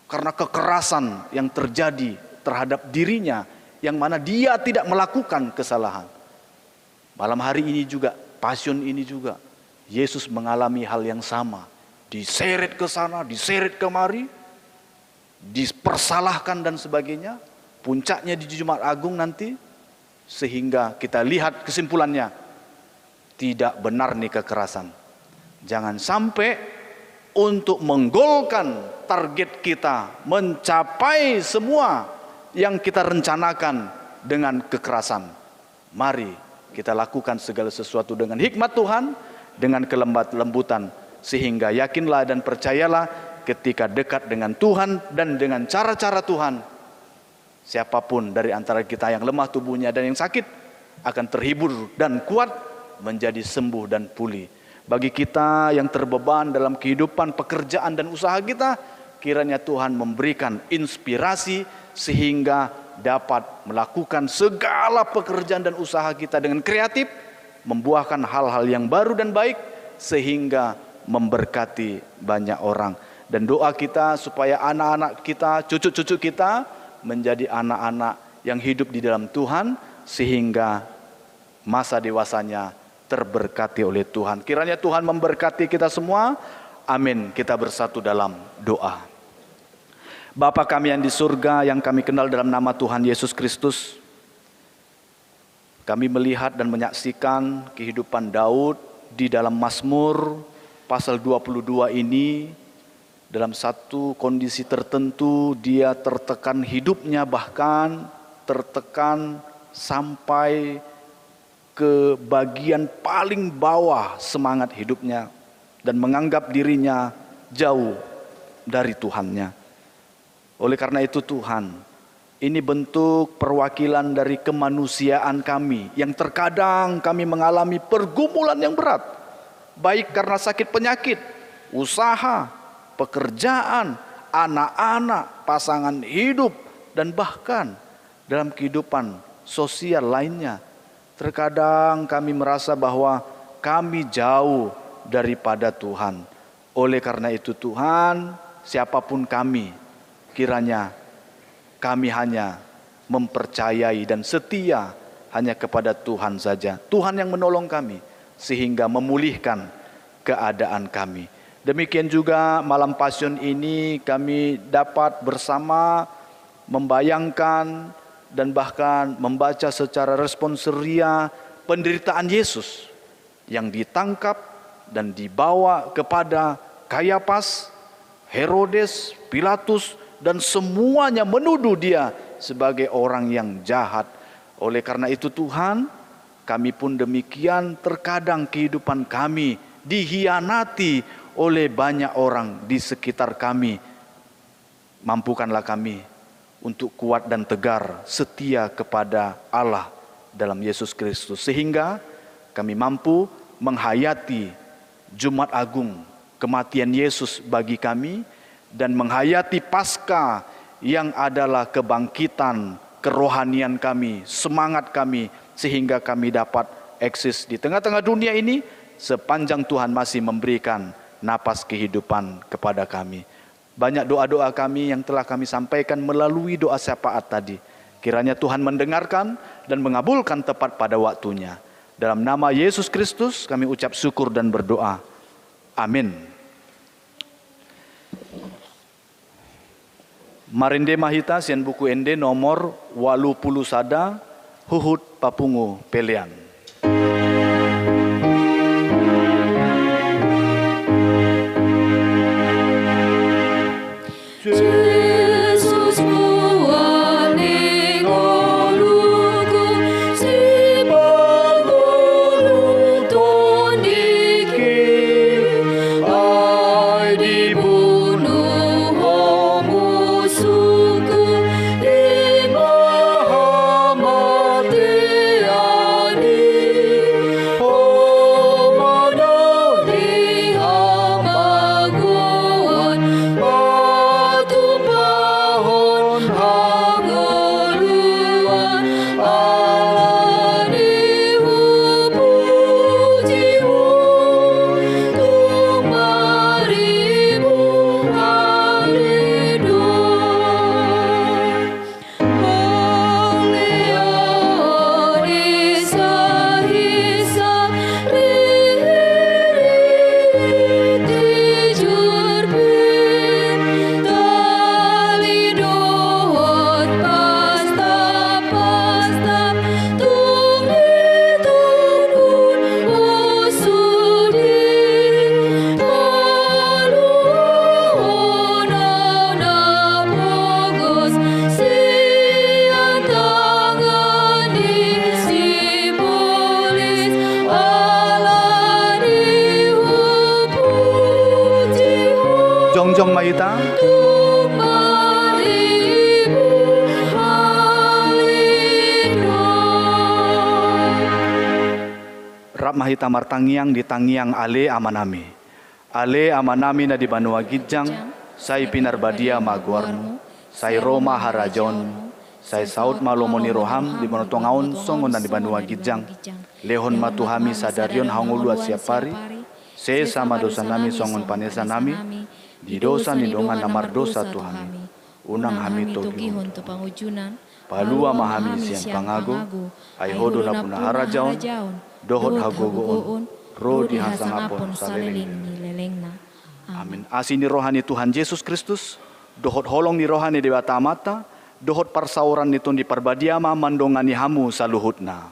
[SPEAKER 6] karena kekerasan yang terjadi terhadap dirinya, yang mana dia tidak melakukan kesalahan. Malam hari ini juga, Passion ini juga, Yesus mengalami hal yang sama. Diseret ke sana, diseret kemari, dipersalahkan dan sebagainya. Puncaknya di Jumat Agung nanti, sehingga kita lihat kesimpulannya, tidak benar nih kekerasan. Jangan sampai untuk menggolkan target kita, mencapai semua yang kita rencanakan dengan kekerasan. Mari kita lakukan segala sesuatu dengan hikmat Tuhan, dengan kelembutan, sehingga yakinlah dan percayalah ketika dekat dengan Tuhan dan dengan cara-cara Tuhan, siapapun dari antara kita yang lemah tubuhnya dan yang sakit akan terhibur dan kuat menjadi sembuh dan pulih. Bagi kita yang terbeban dalam kehidupan, pekerjaan dan usaha kita, kiranya Tuhan memberikan inspirasi sehingga dapat melakukan segala pekerjaan dan usaha kita dengan kreatif, membuahkan hal-hal yang baru dan baik, sehingga memberkati banyak orang. Dan doa kita supaya anak-anak kita, cucu-cucu kita menjadi anak-anak yang hidup di dalam Tuhan, sehingga masa dewasanya terberkati oleh Tuhan. Kiranya Tuhan memberkati kita semua. Amin. Kita bersatu dalam doa. Bapa kami yang di surga, yang kami kenal dalam nama Tuhan Yesus Kristus, kami melihat dan menyaksikan kehidupan Daud di dalam Mazmur pasal 22 ini. Dalam satu kondisi tertentu dia tertekan hidupnya, bahkan tertekan sampai ke bagian paling bawah semangat hidupnya dan menganggap dirinya jauh dari Tuhannya. Oleh karena itu Tuhan, ini bentuk perwakilan dari kemanusiaan kami yang terkadang kami mengalami pergumulan yang berat, baik karena sakit penyakit, usaha, pekerjaan, anak-anak, pasangan hidup, dan bahkan dalam kehidupan sosial lainnya. Terkadang kami merasa bahwa kami jauh daripada Tuhan. Oleh karena itu Tuhan, siapapun kami, kiranya kami hanya mempercayai dan setia hanya kepada Tuhan saja. Tuhan yang menolong kami sehingga memulihkan keadaan kami. Demikian juga malam Passion ini kami dapat bersama membayangkan dan bahkan membaca secara responsoria penderitaan Yesus yang ditangkap dan dibawa kepada Kayafas, Herodes, Pilatus, dan semuanya menuduh dia sebagai orang yang jahat. Oleh karena itu Tuhan, kami pun demikian, terkadang kehidupan kami dihianati oleh banyak orang di sekitar kami. Mampukanlah kami untuk kuat dan tegar, setia kepada Allah dalam Yesus Kristus, sehingga kami mampu menghayati Jumat Agung, kematian Yesus bagi kami, dan menghayati Paskah yang adalah kebangkitan kerohanian kami, semangat kami, sehingga kami dapat eksis di tengah-tengah dunia ini sepanjang Tuhan masih memberikan napas kehidupan kepada kami. Banyak doa-doa kami yang telah kami sampaikan melalui doa syafaat tadi. Kiranya Tuhan mendengarkan dan mengabulkan tepat pada waktunya. Dalam nama Yesus Kristus kami ucap syukur dan berdoa. Amin. Marinde mahita sian buku ende nomor 81 Huhut Papungu Pelian.
[SPEAKER 7] Jesus buane ngoluku si bangulu tondiki ai dibunuh musuhku di mahamatiani homadoni hamaguan batu pohon hangoluan alani pujimu tumarimu
[SPEAKER 6] Jongjong mahita. Rap mahita martangiang di tangiang ale amanami. Ale amanami na di Banua Gijang, sai pinar badia maguarmu, sai Roma harajon, sai saut malomoni roham di monotongaun songon dan di Banua Gijang. Lehon matuhami sadarion hangulu asiapari, se sama dosa nami songon panesa nami, di dosa nindongan namar dosa Tuhan. Unang hami togihon
[SPEAKER 7] tu pangujunan,
[SPEAKER 6] palua mahami sian pangago, ai hodo na puna harajaon, dohot hagogoon, ro di hasangapon saleleng. Amin. Asini rohani Tuhan Yesus Kristus, dohot holong ni rohani Dewata Mata, dohot parsauran nitun di parbadiama mandongani hamu saluhutna.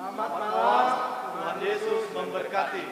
[SPEAKER 6] Selamat malam, Tuhan Yesus memberkati.